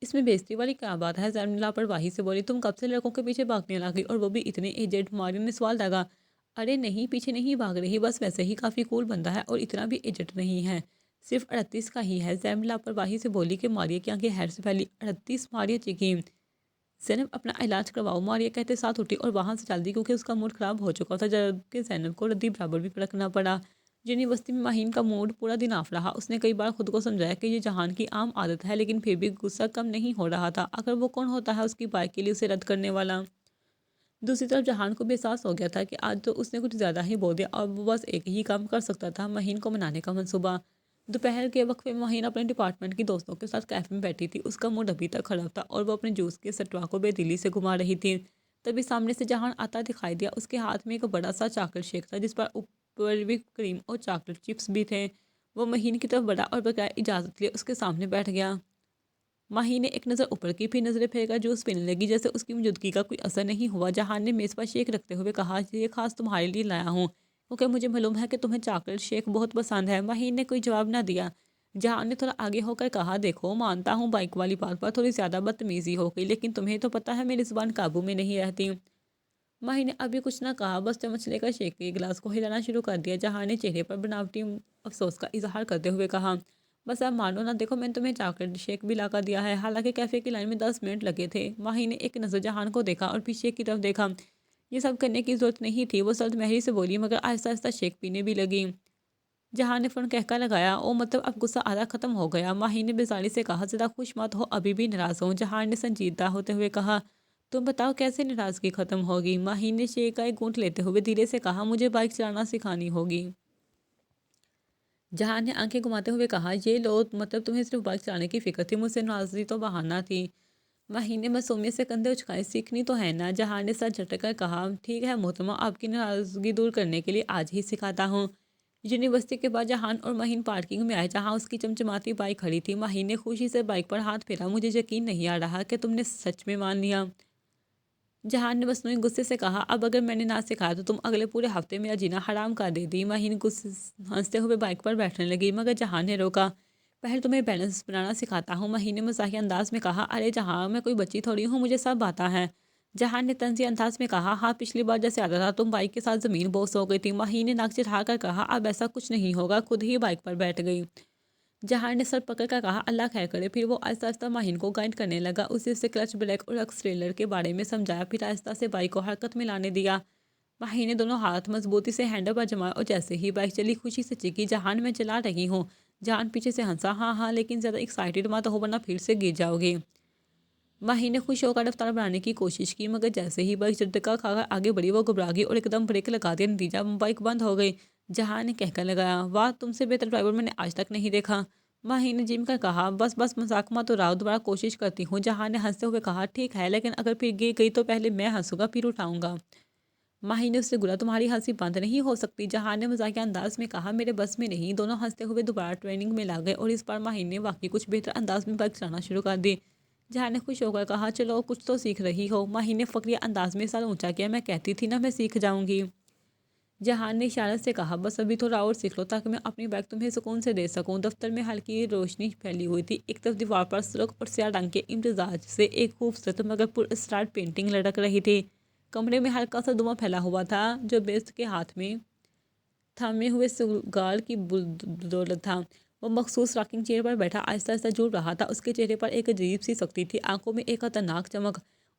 اس میں بےعزتی والی کیا بات ہے؟ زینب نے لاپرواہی سے بولی، تم کب سے لڑکوں کے پیچھے بھاگنے لگی اور وہ بھی اتنے ایجڈ؟ ماریا نے سوال داغا۔ ارے نہیں، پیچھے نہیں بھاگ رہی، بس ویسے ہی کافی کول بندہ ہے اور اتنا بھی ایجڈ نہیں ہے، صرف 38 کا ہی ہے۔ زینب لاپرواہی سے بولی کہ ماریا کی آنکھیں حیرت سے پھیلی۔ 38؟ ماریا چیخی۔ زینب اپنا علاج کرواؤ، ماریا کہتے ساتھ اٹھی اور وہاں سے چل دی کیونکہ اس کا موڈ خراب ہو چکا تھا، جبکہ زینب کو ردی برابر بھی پرکھنا پڑا۔ یونیورسٹی میں ماہین کا موڈ پورا دن آف رہا۔ اس نے کئی بار خود کو سمجھایا کہ یہ جہان کی عام عادت ہے، لیکن پھر بھی غصہ کم نہیں ہو رہا تھا۔ آخر وہ کون ہوتا ہے اس کی بائک کے لیے اسے رد کرنے والا؟ دوسری طرف جہان کو بھی احساس ہو گیا تھا کہ آج تو اس نے کچھ زیادہ ہی بول دیا اور وہ بس ایک ہی کام کر سکتا تھا، ماہین کو منانے کا منصوبہ۔ دوپہر کے وقفے میں ماہین اپنے ڈپارٹمنٹ کی دوستوں کے ساتھ کیفے میں بیٹھی تھی۔ اس کا موڈ ابھی تک خراب تھا اور وہ اپنے جوس کے سٹوا کو بے دلی سے گھما رہی تھی۔ تبھی سامنے سے جہان آتا دکھائی دیا۔ اس کے ہاتھ میں ایک بڑا سا چاکلیٹ شیک تھا جس پر اوپر وپ کریم اور چاکلیٹ چپس بھی تھے۔ وہ ماہین کی طرف بڑھا اور بغیر اجازت لیے اس کے سامنے بیٹھ گیا۔ ماہی نے ایک نظر اوپر کی، پھر نظریں پھیر کر جوس پینے لگی جیسے اس کی موجودگی کا کوئی اثر نہیں ہوا۔ جہان نے میز پر شیک رکھتے ہوئے کہا، یہ خاص تمہارے لیے لایا ہوں کیونکہ مجھے معلوم ہے کہ تمہیں چاکلیٹ شیک بہت پسند ہے۔ ماہی نے کوئی جواب نہ دیا۔ جہان نے تھوڑا آگے ہو کر کہا، دیکھو مانتا ہوں بائک والی بات پر تھوڑی زیادہ بدتمیزی ہو گئی، لیکن تمہیں تو پتہ ہے میری زبان قابو میں نہیں رہتی۔ ماہی نے ابھی کچھ نہ کہا، بس چمچ لے کر شیک کے گلاس کو ہلانا شروع کر دیا۔ جہان نے چہرے پر بناوٹی افسوس کا اظہار کرتے ہوئے کہا، بس اب مانو نہ، دیکھو میں نے تمہیں چاکلیٹ شیک بھی لا کر دیا ہے، حالانکہ کیفے کی لائن میں 10 منٹ لگے تھے۔ ماہی نے ایک نظر جہان کو دیکھا اور پھر شیک کی طرف دیکھا۔ یہ سب کرنے کی ضرورت نہیں تھی، وہ سرد مہری سے بولی مگر آہستہ آہستہ شیک پینے بھی لگی۔ جہان نے فوراً کہکا لگایا، او مطلب اب غصہ آدھا ختم ہو گیا؟ ماہی نے بیزاری سے کہا، ذرا خوش مت ہو، ابھی بھی ناراض ہوں؟ جہان نے سنجیدہ ہوتے ہوئے کہا، تم بتاؤ کیسے ناراضگی ختم ہوگی؟ ماہی نے شیک کا ایک گھونٹ لیتے ہوئے دھیرے سے کہا، مجھے بائک چلانا سکھانی ہوگی۔ جہان نے آنکھیں گھماتے ہوئے کہا، یہ لو، مطلب تمہیں صرف بائک چلانے کی فکر تھی، مجھ سے ناراضگی تو بہانہ تھی۔ ماہی نے معصومیت سے کندھے اچکائے، سیکھنی تو ہے نا؟ جہان نے سر جھٹک کر کہا، ٹھیک ہے محترمہ، آپ کی ناراضگی دور کرنے کے لیے آج ہی سکھاتا ہوں۔ یونیورسٹی کے بعد جہان اور ماہین پارکنگ میں آئے جہاں اس کی چمچماتی بائک کھڑی تھی۔ ماہین نے خوشی سے بائک پر ہاتھ پھیرا، مجھے یقین نہیں آ رہا کہ تم نے سچ میں مان لیا۔ جہان نے مصنوعی غصے سے کہا، اب اگر میں نے نہ سکھایا تو تم اگلے پورے ہفتے میرا جینا حرام کر دے دی۔ ماہین ہنستے ہوئے بائک پر بیٹھنے لگی مگر جہان نے روکا۔ پہلے تمہیں بیلنس بنانا سکھاتا ہوں، ماہین نے مزاحیہ انداز میں کہا۔ ارے جہان، میں کوئی بچی تھوڑی ہوں، مجھے سب آتا ہے۔ جہان نے طنزیہ انداز میں کہا، ہاں پچھلی بار جیسے آتا تھا تم بائک کے ساتھ زمین بوس ہو گئی تھی۔ ماہین نے ناک چڑھا کر کہا، اب ایسا کچھ نہیں ہوگا، خود ہی بائک پر بیٹھ گئی۔ جہان نے سر پکڑ کر کہا، اللہ خیر کرے۔ پھر وہ آہستہ آہستہ ماہین کو گائیڈ کرنے لگا، اسے کلچ بریک اور ایکسیلیٹر کے بارے میں سمجھایا، پھر آہستہ سے بائک کو حرکت میں لانے دیا۔ ماہین نے دونوں ہاتھ مضبوطی سے ہینڈل پر جمائے اور جیسے ہی بائک چلی خوشی سے چیخی، جہان میں چلا رہی ہوں۔ جہان پیچھے سے ہنسا، ہاں ہاں لیکن زیادہ ایکسائٹڈ مت ہو ورنہ پھر سے گر جاؤ گی۔ ماہین نے خوش ہو کر رفتار بڑھانے کی کوشش کی مگر جیسے ہی بائک جھٹکا کھا کر آگے بڑھی وہ گھبرا گئی اور ایک دم بریک لگا دیا، نتیجہ بائک بند ہو گئی۔ جہان نے کہکا لگایا، واہ، تم سے بہتر ڈرائیور میں نے آج تک نہیں دیکھا۔ ماہین نے جم کر کہا، بس بس مذاق مت اڑاؤ، دوبارہ کوشش کرتی ہوں۔ جہان نے ہنستے ہوئے کہا، ٹھیک ہے، لیکن اگر پھر گر گئی تو پہلے میں ہنسوں گا پھر اٹھاؤں گا۔ ماہین نے اس سے گلا، تمہاری ہنسی بند نہیں ہو سکتی؟ جہان نے مزاحیہ انداز میں کہا، میرے بس میں نہیں۔ دونوں ہنستے ہوئے دوبارہ ٹریننگ میں لا گئے اور اس بار ماہین نے واقعی کچھ بہتر انداز میں بائک چلانا شروع کر دی۔ جہان نے خوش ہو کر کہا، چلو کچھ تو سیکھ رہی ہو۔ ماہین نے فخریہ انداز میں سر اونچا کیا، میں کہتی تھی نا میں سیکھ جاؤں گی۔ جہان نے اشارت سے کہا، بس ابھی تھوڑا اور سیکھ لو تاکہ میں اپنی بائک تمہیں سکون سے دے سکوں۔ دفتر میں ہلکی روشنی پھیلی ہوئی تھی، ایک طرف دیوار پر سرخ اور سیاہ رنگ کے امتزاج سے ایک خوبصورت مگر پر اسرار پینٹنگ لڑک رہی تھی۔ کمرے میں ہلکا سا دھواں پھیلا ہوا تھا جو بیسٹ کے ہاتھ میں تھامے ہوئے سگار کی بدولت تھا۔ وہ مخصوص راکنگ چیئر پر بیٹھا آہستہ آہستہ جھول رہا تھا۔ اس کے چہرے پر ایک عجیب سی سختی تھی، آنکھوں میں ایک خطرناک چمک۔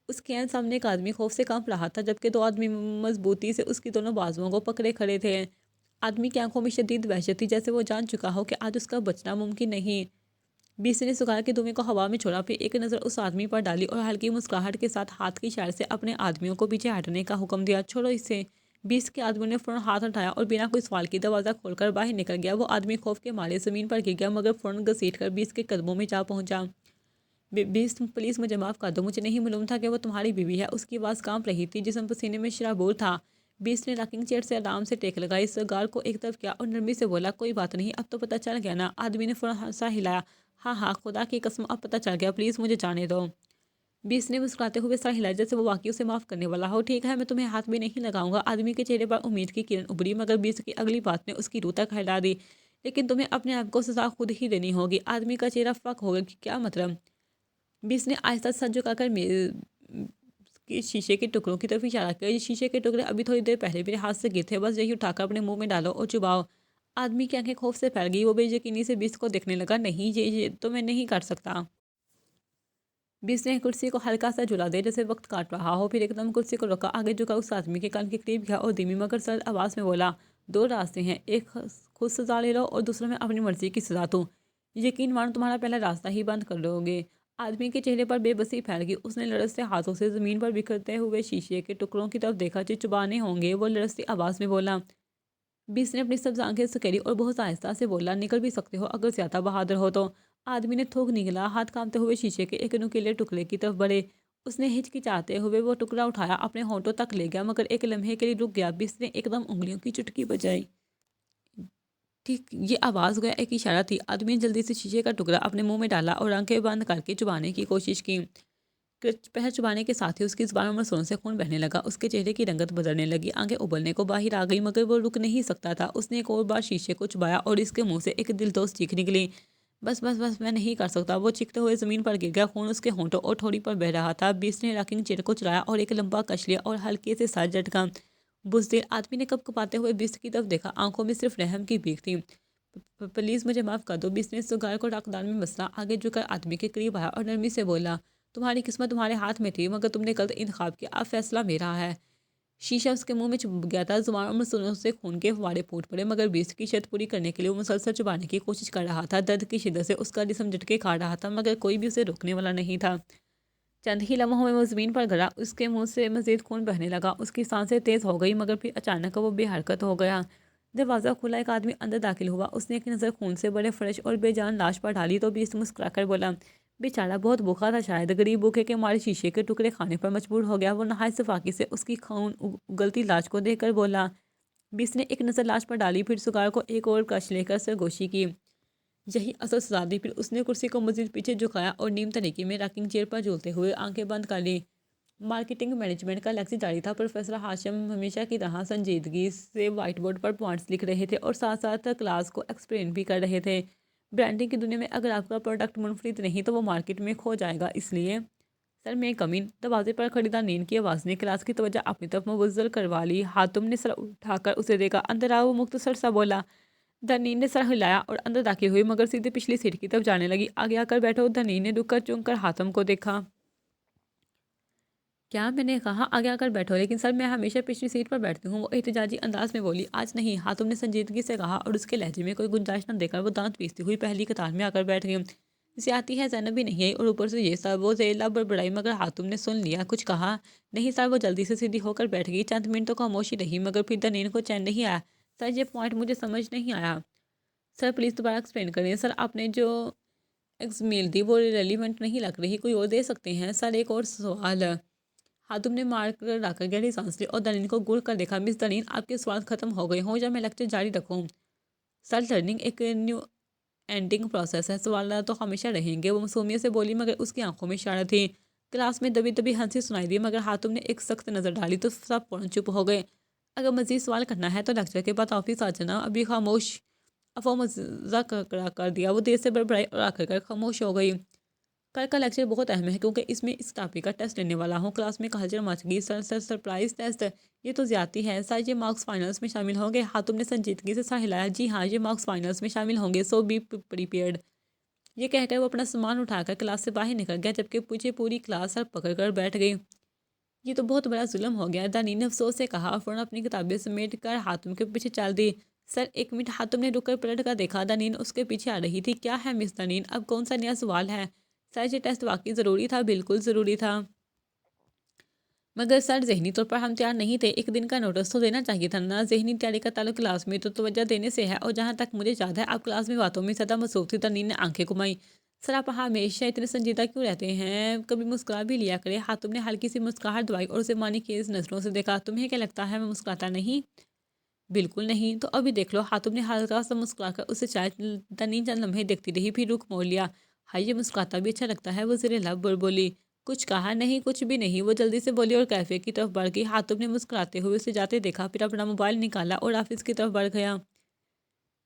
اس کے عین سامنے ایک آدمی خوف سے کانپ رہا تھا، جبکہ دو آدمی مضبوطی سے اس کی دونوں بازوؤں کو پکڑے کھڑے تھے۔ آدمی کی آنکھوں میں شدید وحشت تھی، جیسے وہ جان چکا ہو کہ آج اس کا بچنا ممکن نہیں۔ بیس نے سگار کے دھوئیں کو ہوا میں چھوڑا، پھر ایک نظر اس آدمی پر ڈالی اور ہلکی مسکراہٹ کے ساتھ ہاتھ کی اشارے سے اپنے آدمیوں کو پیچھے ہٹنے کا حکم دیا۔ چھوڑو اسے۔ بیس کے آدمیوں نے فوراً ہاتھ اٹھایا اور بنا کوئی سوال کی دروازہ کھول کر باہر نکل گیا۔ وہ آدمی خوف کے مارے زمین پر گر گیا، مگر فوراً گھسیٹ کر بیس کے قدموں میں جا پہنچا۔ بیس پلیز مجھے معاف کر دو، مجھے نہیں معلوم تھا کہ وہ تمہاری بیوی ہے۔ اس کی آواز کانپ رہی تھی، جسم پسینے میں شرابور تھا۔ بیس نے راکنگ چیئر سے آرام سے ٹیک لگائی، سگار کو ایک طرف کیا اور نرمی سے بولا، کوئی بات نہیں، اب تو پتہ چل گیا نا؟ آدمی نے فوراً سر ہلایا، ہاں ہاں، خدا کی قسم اب پتہ چل گیا، پلیز مجھے جانے دو۔ بیس نے مسکراتے ہوئے سر ہلایا، جیسے وہ واقعی اسے معاف کرنے والا ہو۔ ٹھیک ہے، میں تمہیں ہاتھ بھی نہیں لگاؤں گا۔ آدمی کے چہرے پر امید کی کرن ابھری، مگر بیس کی اگلی بات نے اس کی روح تک ہلا دی، لیکن تمہیں اپنے آپ کو سزا خود ہی دینی ہوگی۔ آدمی کا چہرہ فک ہو گیا، کیا مطلب؟ بیس نے آہستہ سر جھکا کر میز کے شیشے کے ٹکڑوں کی طرف اشارہ کیا۔ یہ شیشے کے ٹکڑے ابھی تھوڑی دیر پہلے میرے ہاتھ سے گر تھے، بس یہی اٹھا کر اپنے منہ میں ڈالو اور چباؤ۔ آدمی کی آنکھیں خوف سے پھیل گئی، وہ بے یقینی سے بیس کو دیکھنے لگا۔ نہیں، یہ تو میں نہیں کر سکتا۔ بیس نے کرسی کو ہلکا سا جھلا دیا، جیسے وقت کاٹ رہا ہو، پھر ایک دم کرسی کو رکا، آگے جھکا اس آدمی کے کان کے قریب گیا اور دھیمی مگر سرد آواز میں بولا، دو راستے ہیں، ایک خود سزا لے لو اور دوسرا میں اپنی مرضی کی سزا دوں۔ یقین مانو تمہارا پہلا راستہ ہی بند کر لو گے۔ آدمی کے چہرے پر بے بسی پھیل گئی، اس نے لرزتے ہاتھوں سے زمین پر بکھرتے ہوئے شیشے کے ٹکڑوں کی طرف دیکھا جو چبانے ہوں گے۔ وہ لرزتی آواز میں بولا۔ بیس نے اپنی سبز آنکھیں سکیڑی اور بہت آہستہ سے بولا، نکل بھی سکتے ہو اگر زیادہ بہادر ہو تو۔ آدمی نے تھوک نکلا، ہاتھ کانپتے ہوئے شیشے کے ایک نوکیلے ٹکڑے کی طرف بڑھے۔ اس نے ہچکچاتے ہوئے وہ ٹکڑا اٹھایا، اپنے ہونٹوں تک لے گیا، مگر ایک لمحے کے لیے رک گیا۔ بیس نے ایک دم انگلیوں کی چٹکی بجائی۔ ٹھیک یہ آواز گویا ایک اشارہ تھی۔ آدمی نے جلدی سے شیشے کا ٹکڑا اپنے منہ میں ڈالا اور آنکھیں بند کر کے چبانے کی کوشش کی۔ پہر چبانے کے ساتھ ہی اس کی زبان اور مسلوں سے خون بہنے لگا، اس کے چہرے کی رنگت بدلنے لگی، آنکھیں ابلنے کو باہر آ گئی، مگر وہ رک نہیں سکتا تھا۔ اس نے ایک اور بار شیشے کو چبایا اور اس کے منہ سے ایک دلدوز چیخ نکلی، بس بس بس، میں نہیں کر سکتا۔ وہ چیختے ہوئے زمین پر گر گیا، خون اس کے ہونٹوں اور ٹھوڑی پر بہہ رہا تھا۔ بیس نے راکنگ چیئر کو چلایا اور ایک لمبا کش لیا اور ہلکے سے سر جھٹکا۔ بزدل آدمی نے کپ کپاتے ہوئے بیس کی طرف دیکھا، آنکھوں میں صرف رحم کی بھیک تھی۔ پلیز مجھے معاف کر دو۔ بیس نے سگار کو راکدان میں مسلا، آگے جھک کر آدمی کے قریب آیا اور نرمی سے بولا، تمہاری قسمت تمہارے ہاتھ میں تھی، مگر تم نے غلط انتخاب کیا، اب فیصلہ میرا ہے۔ شیشہ اس کے منہ میں چبھ گیا تھا، زبان اور مسلوں سے خون کے فوارے پھوٹ پڑے، مگر بیس کی شرط پوری کرنے کے لیے وہ مسلسل چبانے کی کوشش کر رہا تھا۔ درد کی شدت سے اس کا جسم جھٹکے کھا رہا تھا، مگر کوئی بھی اسے روکنے والا نہیں تھا۔ چند ہی لمحوں میں وہ زمین پر گرا، اس کے منہ سے مزید خون بہنے لگا، اس کی سانسیں تیز ہو گئی، مگر پھر اچانک وہ بے حرکت ہو گیا۔ دروازہ کھلا، ایک آدمی اندر داخل ہوا، اس نے ایک نظر خون سے بڑے فرش اور بے جان لاش پر ڈالی تو بیس مسکرا کر بولا، بیچارہ بہت بھوکا تھا، شاید غریب بھوکے کے مارے شیشے کے ٹکڑے کھانے پر مجبور ہو گیا۔ وہ نہایت صفاقی سے اس کی خون اگلتی لاش کو دیکھ کر بولا۔ بیس نے ایک نظر لاش پر ڈالی، پھر سگار کو ایک اور کش لے کر سرگوشی کی، یہی اصل سزا دی۔ پھر اس نے کرسی کو مزید پیچھے جھکایا اور نیم طریقے میں راکنگ چیئر پر جھولتے ہوئے آنکھیں بند کر لی۔ مارکیٹنگ مینجمنٹ کا لیکچر جاری تھا۔ پروفیسر ہاشم ہمیشہ کی طرح سنجیدگی سے وائٹ بورڈ پر پوائنٹس لکھ رہے تھے اور ساتھ ساتھ کلاس کو ایکسپلین بھی کر رہے تھے۔ برانڈنگ کی دنیا میں اگر آپ کا پروڈکٹ منفرد نہیں تو وہ مارکیٹ میں کھو جائے گا، اس لیے سر میں کمین۔ دروازے پر کھڑی دانین کی آواز نے کلاس کی توجہ اپنی طرف مبذول کروا لی۔ حاتم نے سر اٹھا کر اسے دیکھا، اندر آؤ، وہ مختصر سا بولا۔ دانین نے سر ہلایا اور اندر داخل ہوئی، مگر سیدھے پچھلی سیٹ کی طرف جانے لگی۔ آگے آ کر بیٹھو۔ دانین نے رک کر چونک کر حاتم کو دیکھا۔ کیا میں نے کہا آگے آ کر بیٹھو؟ لیکن سر میں ہمیشہ پچھلی سیٹ پر بیٹھتی ہوں، وہ احتجاجی انداز میں بولی۔ آج نہیں، حاتم نے سنجیدگی سے کہا اور اس کے لہجے میں کوئی گنجائش نہ دے کر وہ دانت پیستی ہوئی پہلی قطار میں آ کر بیٹھ گئی۔ زیادتی ہے، زینب بھی نہیں آئی اور اوپر سے یہ سب۔ وہ ذیلا بڑبڑائی، مگر حاتم نے سن لیا، کچھ کہا نہیں سر۔ وہ جلدی سے سیدھی ہو کر بیٹھ گئی۔ چند منٹ تو خاموشی رہی، مگر پھر دانین کو چین نہیں آیا۔ سر یہ پوائنٹ مجھے سمجھ نہیں آیا۔ سر پلیز دوبارہ ایکسپلین کریں۔ سر آپ نے جو ایگزامل دی وہ ریلیونٹ نہیں لگ رہی، کوئی اور دے سکتے ہیں؟ سر ایک اور سوال۔ حاتم نے مار کر لا کر گہری سانس لی اور دانین کو گڑ کر دیکھا۔ مس دانین، آپ کے سوال ختم ہو گئے ہوں یا میں لیکچر جاری رکھوں؟ سر لرننگ ایک نیو اینڈنگ پروسیس ہے، سوالات تو ہمیشہ رہیں گے، وہ معصومیت سے بولی، مگر اس کی آنکھوں میں شرارت تھی۔ کلاس میں دبی دبی ہنسی سنائی دی، مگر حاتم نے ایک سخت نظر ڈالی تو سب فوراً چپ ہو گئے۔ اگر مزید سوال کرنا ہے تو لیکچر کے بعد آفس آ جانا، ابھی خاموش۔ اب وہ مزہ کر دیا، وہ دیر سے بڑبڑائی اور آخر کر خاموش ہو گئی۔ کل کا لیکچر بہت اہم ہے کیونکہ اس میں اس ٹاپک کا ٹیسٹ لینے والا ہوں. کلاس میں کلچر مچ گئی. سر سرپرائز ٹیسٹ؟ یہ تو زیادتی ہے. سر یہ مارکس فائنلز میں شامل ہوں گے؟ ہاتم نے سنجیدگی سے سر ہلایا. جی ہاں، یہ مارکس فائنلز میں شامل ہوں گے، سو بی پریپیئرڈ. یہ کہہ کر وہ اپنا سامان اٹھا کر کلاس سے باہر نکل گیا، جبکہ مجھے پوری کلاس سر پکڑ کر بیٹھ گئی. یہ تو بہت بڑا ظلم ہو گیا، دانین نے افسوس سے کہا اور فوراً اپنی کتابیں سمیٹ کر ہاتم کے پیچھے چل دی. سر ایک منٹ. ہاتم نے رک کر پلٹ کر دیکھا. دانین اس کے پیچھے آ رہی تھی. کیا ہے مس دانین، اب کون سا نیا سوال ہے؟ سر یہ ٹیسٹ واقعی ضروری تھا؟ بالکل ضروری تھا، مگر سر ذہنی طور پر ہم تیار نہیں تھے. ایک دن کا نوٹس تو دینا چاہیے تھا نا. ذہنی تیاری کا تعلق کلاس میں تو توجہ دینے سے ہے، اور جہاں تک مجھے یاد ہے آپ کلاس میں باتوں میں زیادہ مصروف تھی. دانین نے آنکھیں گھمائی. سر آپ ہمیشہ اتنے سنجیدہ کیوں رہتے ہیں؟ کبھی مسکرا بھی لیا کرے. ہاتم نے ہلکی سی مسکراہٹ دوائی اور اسے معنی خیز نظروں سے دیکھا. تمہیں کیا لگتا ہے میں مسکراتا نہیں؟ بالکل نہیں. تو ابھی دیکھ لو. ہاتم نے ہلکا سا مسکرا کر اسے چاہے. دانین چند لمحے دیکھتی رہی، پھر رخ موڑ لیا. ہائی، یہ مسکراتا بھی اچھا لگتا ہے. وہ زیر لب بولی. کچھ کہا نہیں، کچھ بھی نہیں. وہ جلدی سے بولی اور کیفے کی طرف بڑھ گئی. ہاتم نے مسکراتے ہوئے اسے جاتے دیکھا، پھر اپنا موبائل نکالا اور آفس کی طرف بڑھ گیا.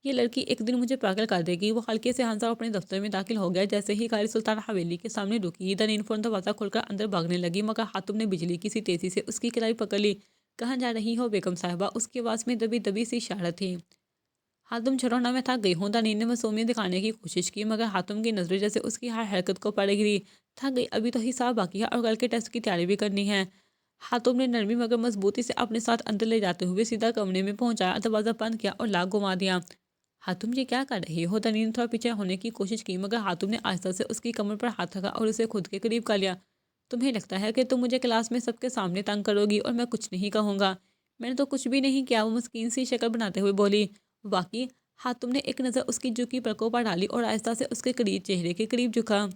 یہ لڑکی ایک دن مجھے پاگل کر دے گی. وہ ہلکے سے ہنسا اور اپنے دفتر میں داخل ہو گیا. جیسے ہی قاری سلطان حویلی کے سامنے رکی، دانین فوراً دروازہ کھول کر اندر بھاگنے لگی، مگر ہاتم نے بجلی کی سی تیزی سے اس کی کلائی پکڑ لی. کہاں جا رہی ہو بیگم صاحبہ؟ اس کی آواز میں دبی دبی سی اشارت تھی. ہاتم چھڑونا میں تھک گئی ہوں. دانین نے معصومیت دکھانے کی کوشش کی، مگر ہاتم کی نظریں جیسے اس کی ہر حرکت کو پڑھ گئی. تھک گئی؟ ابھی تو حساب باقی ہے اور کل کے ٹیسٹ کی تیاری بھی کرنی ہے. ہاتم نے نرمی مگر مضبوطی سے اپنے ساتھ اندر لے جاتے ہوئے سیدھا کمرے میں پہنچایا، دروازہ بند کیا اور لاک گھما دیا. ہاتم یہ کیا کر رہی ہو؟ دانین نے تھوڑا پیچھے ہونے کی کوشش کی، مگر ہاتم نے آہستہ سے اس کی کمر پر ہاتھ رکھا اور اسے خود کے قریب کر لیا. تمہیں لگتا ہے کہ تم مجھے کلاس میں سب کے سامنے تنگ کرو گی اور میں کچھ نہیں کہوں گا؟ میں نے تو کچھ بھی نہیں کیا. وہ مسکین سی شکل بناتے ہوئے بولی. واقعی؟ ہاتم نے ایک نظر اس کی جھکی پلکوں پر ڈالی اور آہستہ سے اس کے قریب چہرے کے قریب جھکا.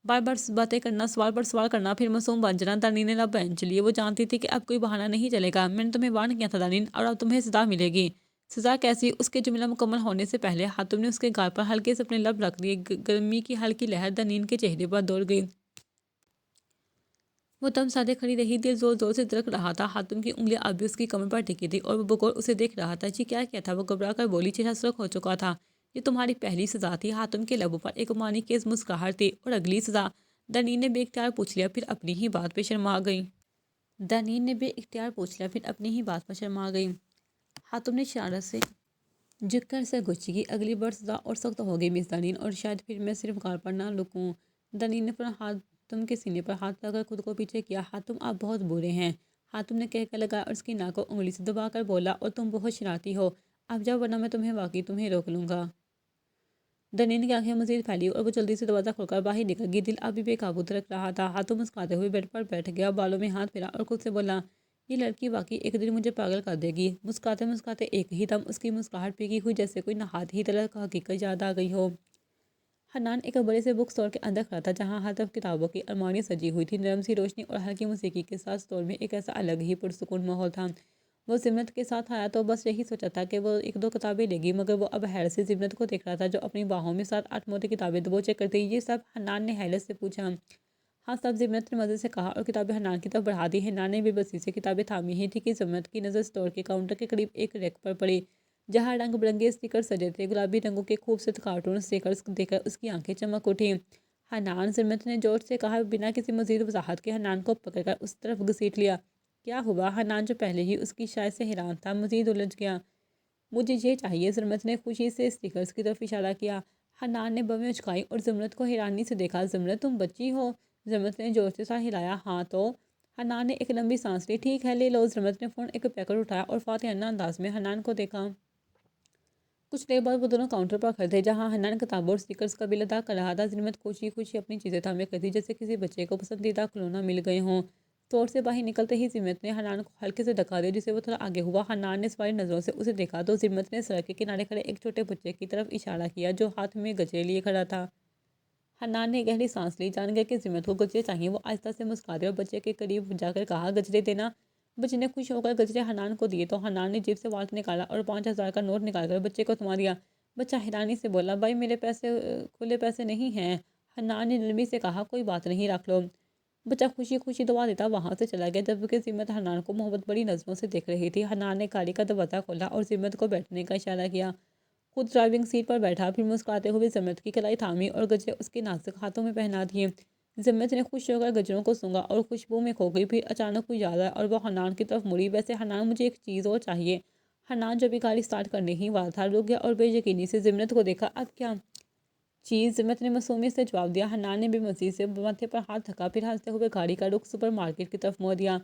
بار بار باتیں کرنا، سوال پر سوال کرنا، پھر معصوم بن جانا. دانین نے لب بینچ لیے. وہ جانتی تھی کہ اب کوئی بہانہ نہیں چلے گا. میں نے تمہیں وارن کیا تھا دانین، اور اب تمہیں سزا ملے گی. سزا کیسی؟ اس کے جملہ مکمل ہونے سے پہلے ہاتم نے اس کے گال پر ہلکے سے اپنے لب رکھ دیے. گرمی کی ہلکی لہر دانین کے چہرے پر دوڑ گئی. وہ دم سادے کھڑی رہی، دل زور زور سے دھڑک رہا تھا. ہاتم کی انگلیاں اب بھی اس کی کمر پر ٹکی تھی اور وہ بغور اسے دیکھ رہا تھا. جی کیا تھا؟ وہ گھبرا کر بولی. چہرہ سرخ ہو چکا تھا. یہ تمہاری پہلی سزا تھی. ہاتم کے لبوں پر ایک معنی خیز مسکراہٹ تھی. اور اگلی سزا؟ دانین نے بے اختیار پوچھ لیا، پھر اپنی ہی بات پہ شرما گئی. ہاتم نے شرارت سے جھک کر سرگوشی کی. اگلی بار سزا اور سخت ہوگی مس دانین، اور شاید پھر میں صرف گال پر نہ رکوں. دانین نے فوراً ہاتم کے سینے پر ہاتھ لگا کر خود کو پیچھے کیا. ہاتم آپ بہت برے ہیں. ہاتم نے کہہ کر لگایا اور اس کی ناک کو انگلی سے دبا کر بولا. اور تم بہت شرارتی ہو. اب جاؤ ورنہ میں تمہیں روک لوں گا. دانین کی آنکھیں مزید پھیلی اور وہ جلدی سے دروازہ کھول کر باہر نکل گئی. دل ابھی بے قابو دھڑک رہا تھا. ہاتم مسکراتے ہوئے بیڈ پر بیٹھ گیا، بالوں میں ہاتھ پھیرا اور خود سے بولا. یہ لڑکی واقعی ایک دن مجھے پاگل کر دے گی. مسکراتے مسکراتے ایک ہی دم اس کی مسکراہٹ پھیکی ہوئی جیسے کوئی نہایت ہی طلب حقیقت یاد آ گئی ہو. حنان ایک بڑے سے بک اسٹور کے اندر کھڑا تھا، جہاں ہر طرف کتابوں کی الماریاں سجی ہوئی تھی. نرم سی روشنی اور ہلکی موسیقی کے ساتھ اسٹور میں ایک ایسا الگ ہی پرسکون ماحول تھا. وہ زمرت کے ساتھ آیا تو بس یہی سوچا تھا کہ وہ ایک دو کتابیں لے گی، مگر وہ اب حیرت سے زمرت کو دیکھ رہا تھا جو اپنی باہوں میں 7-8 موٹی کتابیں دبوچے کرتی. یہ سب؟ حنان نے حیرت سے پوچھا. ہاں سب، زمرت نے مزے سے کہا اور کتابیں حنان کی طرف بڑھا دی. حنان نے بے بسی سے کتابیں تھامی ہی تھی کہ زمرت کی نظر اسٹور کے کاؤنٹر کے قریب ایک ریک پر پڑی، جہاں رنگ برنگے اسٹیکرز سجے تھے. گلابی رنگوں کے خوبصورت کارٹون اسٹیکرز دیکھ کر اس کی آنکھیں چمک اٹھیں. حنان، زمرت نے جورج سے کہا. بنا کسی مزید وضاحت کے حنان کو پکڑ کر اس طرف گھسیٹ لیا. کیا ہوا؟ حنان، جو پہلے ہی اس کی شاید سے حیران تھا، مزید الجھ گیا. مجھے یہ چاہیے. زمرت نے خوشی سے اسٹیکرز کی طرف اشارہ کیا. حنان نے بویں اچکائی اور زمرت کو حیرانی سے دیکھا. زمرت، تم بچی ہو؟ زمرت نے زور سے سر ہلایا. ہاں تو؟ حنان نے ایک لمبی سانس لی. ٹھیک ہے، لے لو. زمرت نے فوراً ایک پیکٹ اٹھایا اور فاتحانہ انداز میں حنان کو دیکھا. کچھ دیر بعد وہ دونوں کاؤنٹر پر کھڑے تھے، جہاں حنان کتابوں اور اسٹیکرز کا بل ادا کر رہا تھا. زمرت خوشی خوشی اپنی چیزیں تھامے کھڑی تھی، جیسے کسی بچے کو پسندیدہ کھلونا مل گئے ہوں. اسٹور سے باہر نکلتے ہی زمرت نے حنان کو ہلکے سے دھکا دیا، جسے وہ تھوڑا آگے ہوا. حنان نے سواری نظروں سے اسے دیکھا تو زمرت نے سڑک کے کنارے کھڑے ایک چھوٹے بچے کی طرف اشارہ کیا جو ہاتھ میں گجرے لیے کھڑا تھا. حنان نے گہری سانس لی. جان گیا کہ زمرت کو گجرے چاہیے. وہ آہستہ سے مسکرا دیا اور بچے کے قریب جا کر کہا. گجرے دینا؟ بچے نے خوش ہو کر گجرے حنان کو دیے تو حنان نے جیب سے والٹ نکالا اور 5000 کا نوٹ نکال کر بچے کو تھما دیا. بچہ حیرانی سے بولا. بھائی، میرے کھلے پیسے نہیں ہیں. حنان نے نرمی سے کہا. کوئی بات نہیں، رکھ لو. بچہ خوشی خوشی دعا دیتا وہاں سے چلا گیا، جبکہ زمرت حنان کو محبت بڑی نظروں سے دیکھ رہی تھی. حنان نے گاڑی کا دروازہ کھولا اور زمرت کو بیٹھنے کا اشارہ کیا خود ڈرائیونگ سیٹ پر بیٹھا، پھر مسکراتے ہوئے زمرت کی کلائی تھامی اور گجرے اس کے نازک ہاتھوں میں پہنا دیے۔ زمرت نے خوش ہو کر گجروں کو سونگا اور خوشبو میں کھو گئی۔ پھر اچانک کوئی یاد آیا اور وہ حنان کی طرف مڑی۔ ویسے حنان، مجھے ایک چیز اور چاہیے۔ حنان جو بھی گاڑی سٹارٹ کرنے ہی والا تھا، رک گیا اور بے یقینی سے زمرت کو دیکھا۔ اب کیا چیز؟ زمرت نے معصومیت سے جواب دیا۔ حنان نے بے مزید سے ماتھے پر ہاتھ رکھا، پھر ہنستے ہوئے گاڑی کا رخ سپر مارکیٹ کی طرف موڑ دیا،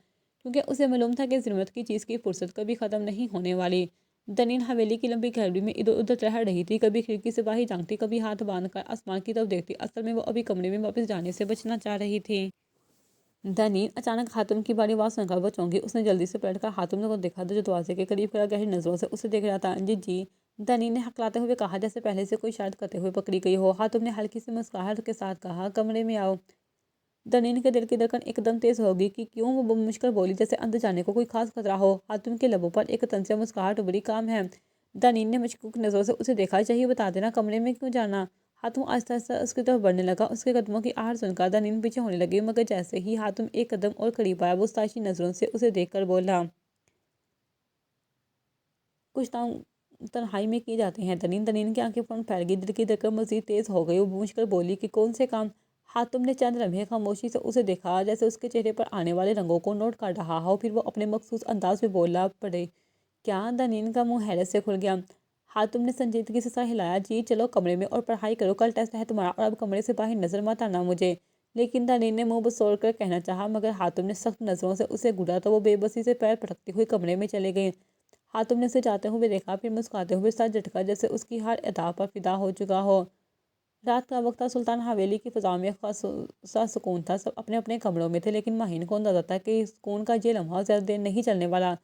کیونکہ اسے معلوم تھا کہ زمرت کی چیز کی فرصت کبھی ختم نہیں ہونے والی۔ دنین حویلی کی لمبی گیلری میں ادھر ادھر ٹہل رہی تھی، کبھی کھڑکی سے باہر جھانکتی، کبھی ہاتھ باندھ کر آسمان کی طرف دیکھتی۔ اصل میں وہ ابھی کمرے میں واپس جانے سے بچنا چاہ رہی تھی۔ دنین اچانک ہاتم کی باری آواز سن کر وہ چونکی۔ اس نے جلدی سے پلٹ کر ہاتم کو دیکھا جو دروازے کے قریب کھڑا گہری نظروں سے اسے دیکھ رہا تھا۔ جی دنین نے ہکلاتے ہوئے کہا، جیسے پہلے سے کوئی شرط کرتے ہوئے پکڑی گئی ہو۔ ہاتم نے ہلکی سی مسکراہٹ کے ساتھ کہا، کمرے میں آؤ۔ دنین کے دل کی دھڑکن ایک دم تیز ہو گئی کہ کیوں؟ وہ مشکل بولی، جیسے اندر جانے کو کوئی خاص خطرہ ہو۔ ہاتم کے لبوں پر ایک طنزیہ مسکراہٹ ابھری، کام ہے؟ دنین نے مشکوک نظروں سے اسے دیکھا۔ یہی بتا دینا، کمرے میں کیوں جانا؟ ہاتم آہستہ آہستہ اس کی طرف بڑھنے لگا۔ اس کے قدموں کی آہٹ سن کر دنین پیچھے ہونے لگی، مگر جیسے ہی ہاتم ایک قدم اور قریب آیا، وہ سائشی نظروں سے اسے دیکھ کر بولا، کچھ کام تنہائی میں کیے جاتے ہیں دنین۔ دنین کی آنکھیں فوراً پھیل گئی، دل کی دھڑکن مزید تیز ہو گئی۔ وہ مشکل بولی کہ کون سے کام؟ ہاتم نے چند لمحے خاموشی سے اسے دیکھا، جیسے اس کے چہرے پر آنے والے رنگوں کو نوٹ کر رہا ہو۔ پھر وہ اپنے مخصوص انداز میں بولا، پڑے کیا؟ دنین کا منہ حیرت سے کھل گیا۔ ہاتم نے سنجیدگی سے سر ہلایا، جی چلو کمرے میں اور پڑھائی کرو، کل ٹیسٹ ہے تمہارا، اور اب کمرے سے باہر نظر مت آنا مجھے۔ لیکن دنین نے منہ بسوڑ کر کہنا چاہا، مگر ہاتم نے سخت نظروں سے اسے گھورا تو وہ بے بسی سے پیر پٹکتی ہوئی کمرے میں چلے گئی۔ ہاتم نے اسے جاتے ہوئے دیکھا، پھر مسکراتے ہوئے سر جھٹکا، جیسے اس کی ہر ادا پر فدا ہو چکا ہو۔ رات کا وقت تھا، سلطان حویلی کی فضا میں خاصا سکون تھا، سب اپنے اپنے کمروں میں تھے، لیکن ماہین کو اندازہ تھا کہ سکون کا یہ لمحہ زیادہ دیر نہیں چلنے والا۔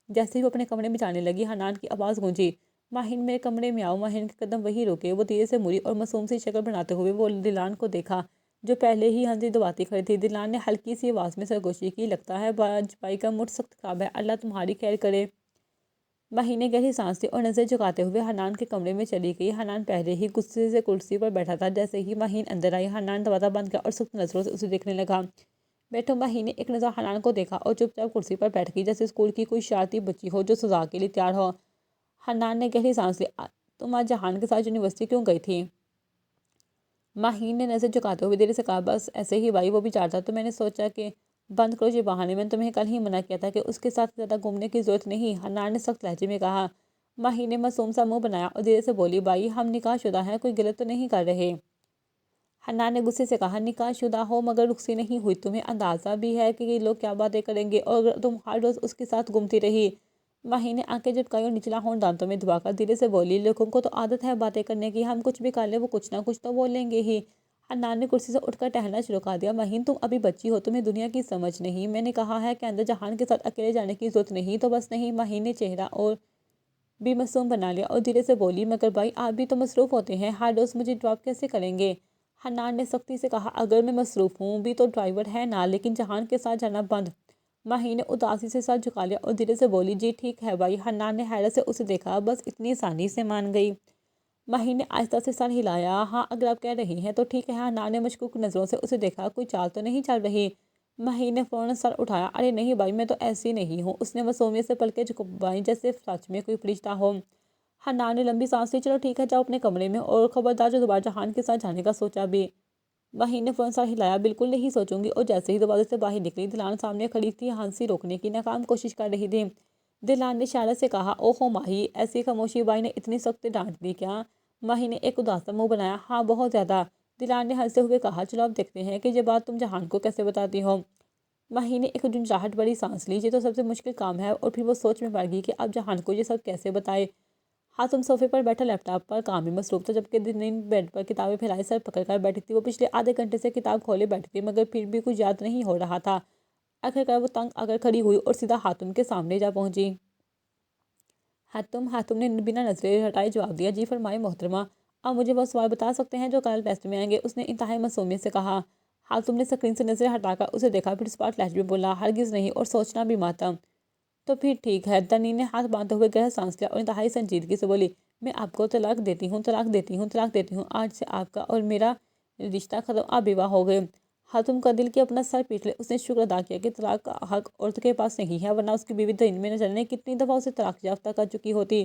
جیسے ہی وہ اپنے کمرے میں جانے لگی، حنان کی آواز گونجی، ماہین میرے کمرے میں آؤ۔ ماہین کے قدم وہی رکے، وہ دھیرے سے مڑی اور معصوم سی شکل بناتے ہوئے وہ دلان کو دیکھا جو پہلے ہی ہنسی دباتی کھڑی تھی۔ دلان نے ہلکی سی آواز میں سرگوشی کی، لگتا ہے باج بائی کا موڈ سخت خراب ہے، اللہ تمہاری خیر کرے۔ ماہین نے گہری سانس لی اور نظر جھکاتے ہوئے حنان کے کمرے میں چلی گئی۔ حنان پہلے ہی غصے سے کرسی پر بیٹھا تھا۔ جیسے ہی ماہین اندر آئی، حنان دروازہ بند کیا اور سخت نظروں سے اسے دیکھنے لگا۔ بیٹھو۔ ماہین نے ایک نظر حنان کو دیکھا اور چپ چاپ کرسی پر بیٹھ گئی، جیسے اسکول کی کوئی شرارتی بچی ہو جو سزا کے لیے تیار ہو۔ حنان نے گہری سانس لی، تم آج جہان کے ساتھ یونیورسٹی کیوں گئی تھی؟ ماہین نے نظر جھکاتے ہوئے دیر سے کہا، بس ایسے ہی بھائی، وہ بھی چاہتا تو میں نے سوچا کہ بند کرو یہ بہانے، میں نے تمہیں کل ہی منع کیا تھا کہ اس کے ساتھ زیادہ گھومنے کی ضرورت نہیں، حنان نے سخت لہجے میں کہا۔ ماہین نے معصوم سا منہ بنایا اور دیر سے بولی، بھائی ہم نکاح شدہ ہیں، کوئی غلط تو نہیں کر رہے؟ حنان نے غصے سے کہا، نکاح شدہ ہو مگر رخصتی نہیں ہوئی، تمہیں اندازہ بھی ہے کہ یہ لوگ کیا باتیں کریں گے، اور تم ہر روز اس کے ساتھ گھومتی رہی؟ ماہین نے آنکھیں جھپکائی اور نچلا ہونٹ دانتوں میں دبا کر دھیرے سے بولی، لوگوں کو تو عادت ہے باتیں کرنے کی، ہم کچھ بھی کر لیں وہ کچھ نہ کچھ تو بولیں گے ہی۔ حنان نے کرسی سے اٹھ کر ٹہلنا شروع کر دیا، ماہین تم ابھی بچی ہو، تمہیں دنیا کی سمجھ نہیں، میں نے کہا ہے کہ اندر جہان کے ساتھ اکیلے جانے کی ضرورت نہیں تو بس نہیں۔ ماہین نے چہرہ اور بھی معصوم بنا لیا اور دھیرے سے بولی، مگر بھائی آپ بھی تو مصروف ہوتے ہیں، ہر روز مجھے ڈراپ کیسے کریں گے؟ حنان نے سختی سے کہا، اگر میں مصروف ہوں بھی تو ڈرائیور ہے نا، لیکن جہان کے ساتھ جانا بند۔ ماہین نے اداسی سے سر جھکا لیا اور دھیرے سے بولی، جی ٹھیک ہے بھائی۔ حنان نے حیرت سے اسے دیکھا، بس اتنی آسانی سے مان گئی؟ ماہین نے آہستہ سے سر ہلایا، ہاں اگر آپ کہہ رہی ہیں تو ٹھیک ہے۔ حنان نے مشکوک نظروں سے اسے دیکھا، کوئی چال تو نہیں چل رہی؟ ماہین نے فوراً سر اٹھایا، ارے نہیں بھائی، میں تو ایسی نہیں ہوں۔ اس نے معصومیت سے پلکیں جھکائیں، جیسے سچ میں کوئی فرشتہ ہو۔ حنان نے لمبی سانس لی، چلو ٹھیک ہے، جاؤ اپنے کمرے میں، اور خبردار جو دوبارہ جہان کے ساتھ جانے کا سوچا بھی۔ ماہین نے فوراً سر ہلایا، بالکل نہیں سوچوں گی، اور جیسے ہی دروازے سے باہر نکلی، دلان سامنے کھڑی تھی، ہنسی روکنے کی ناکام کوشش کر رہی تھی۔ دلان نے اشارے سے کہا، اوہو ماہی، ایسی خاموشی بھائی نے اتنی سخت ڈانٹ دی کیا؟ ماہین نے ایک اداس سا منہ بنایا، ہاں بہت زیادہ۔ دلان نے ہنستے ہوئے کہا، چلو اب دیکھتے ہیں کہ یہ بات تم جہان کو کیسے بتاتی ہو۔ ماہین نے ایک جھنجھلاہٹ بڑی سانس لی، یہ تو سب سے مشکل کام ہے، اور پھر وہ سوچ میں پڑ گئی کہ اب جہان کو یہ سب کیسے بتائے۔ ہاتم صوفے پر بیٹھا لیپ ٹاپ پر کام میں مصروف تھا، جبکہ دنین بیڈ پر کتابیں پھیلائے سر پکڑ کر بیٹھی تھی۔ وہ پچھلے آدھے گھنٹے سے کتاب کھولے بیٹھی تھی، مگر پھر بھی کچھ یاد نہیں ہو رہا تھا۔ آخرکار وہ تنگ آ کر کھڑی ہوئی اور سیدھا ہاتم کے سامنے جا پہنچی۔ ہاتم نے بنا نظریں ہٹائے جواب دیا، جی فرمائے محترمہ، آپ مجھے وہ سوال بتا سکتے ہیں جو کل ٹیسٹ میں آئیں گے؟ اس نے انتہائی معصومیت سے کہا۔ ہاتم نے اسکرین سے نظریں ہٹا کر اسے دیکھا، پھر اسپاٹ لہجے میں بولا، ہرگز نہیں، اور سوچنا بھی مت۔ تو پھر ٹھیک ہے۔ دنین نے ہاتھ باندھتے ہوئے گہرا سانس لیا اور انتہائی سنجیدگی سے بولی، میں آپ کو طلاق دیتی ہوں، طلاق دیتی ہوں، طلاق دیتی ہوں، آج سے آپ کا اور میرا رشتہ ختم، آپ بیوہ ہو گئے۔ ہاتم کا دل کہ اپنا سر پیٹ لے، اس نے شکر ادا کیا کہ طلاق کا حق عورت کے پاس نہیں ہے، ورنہ اس کی بیوی دن میں نہ جانے کتنی دفعہ اسے طلاق یافتہ کر چکی ہوتی۔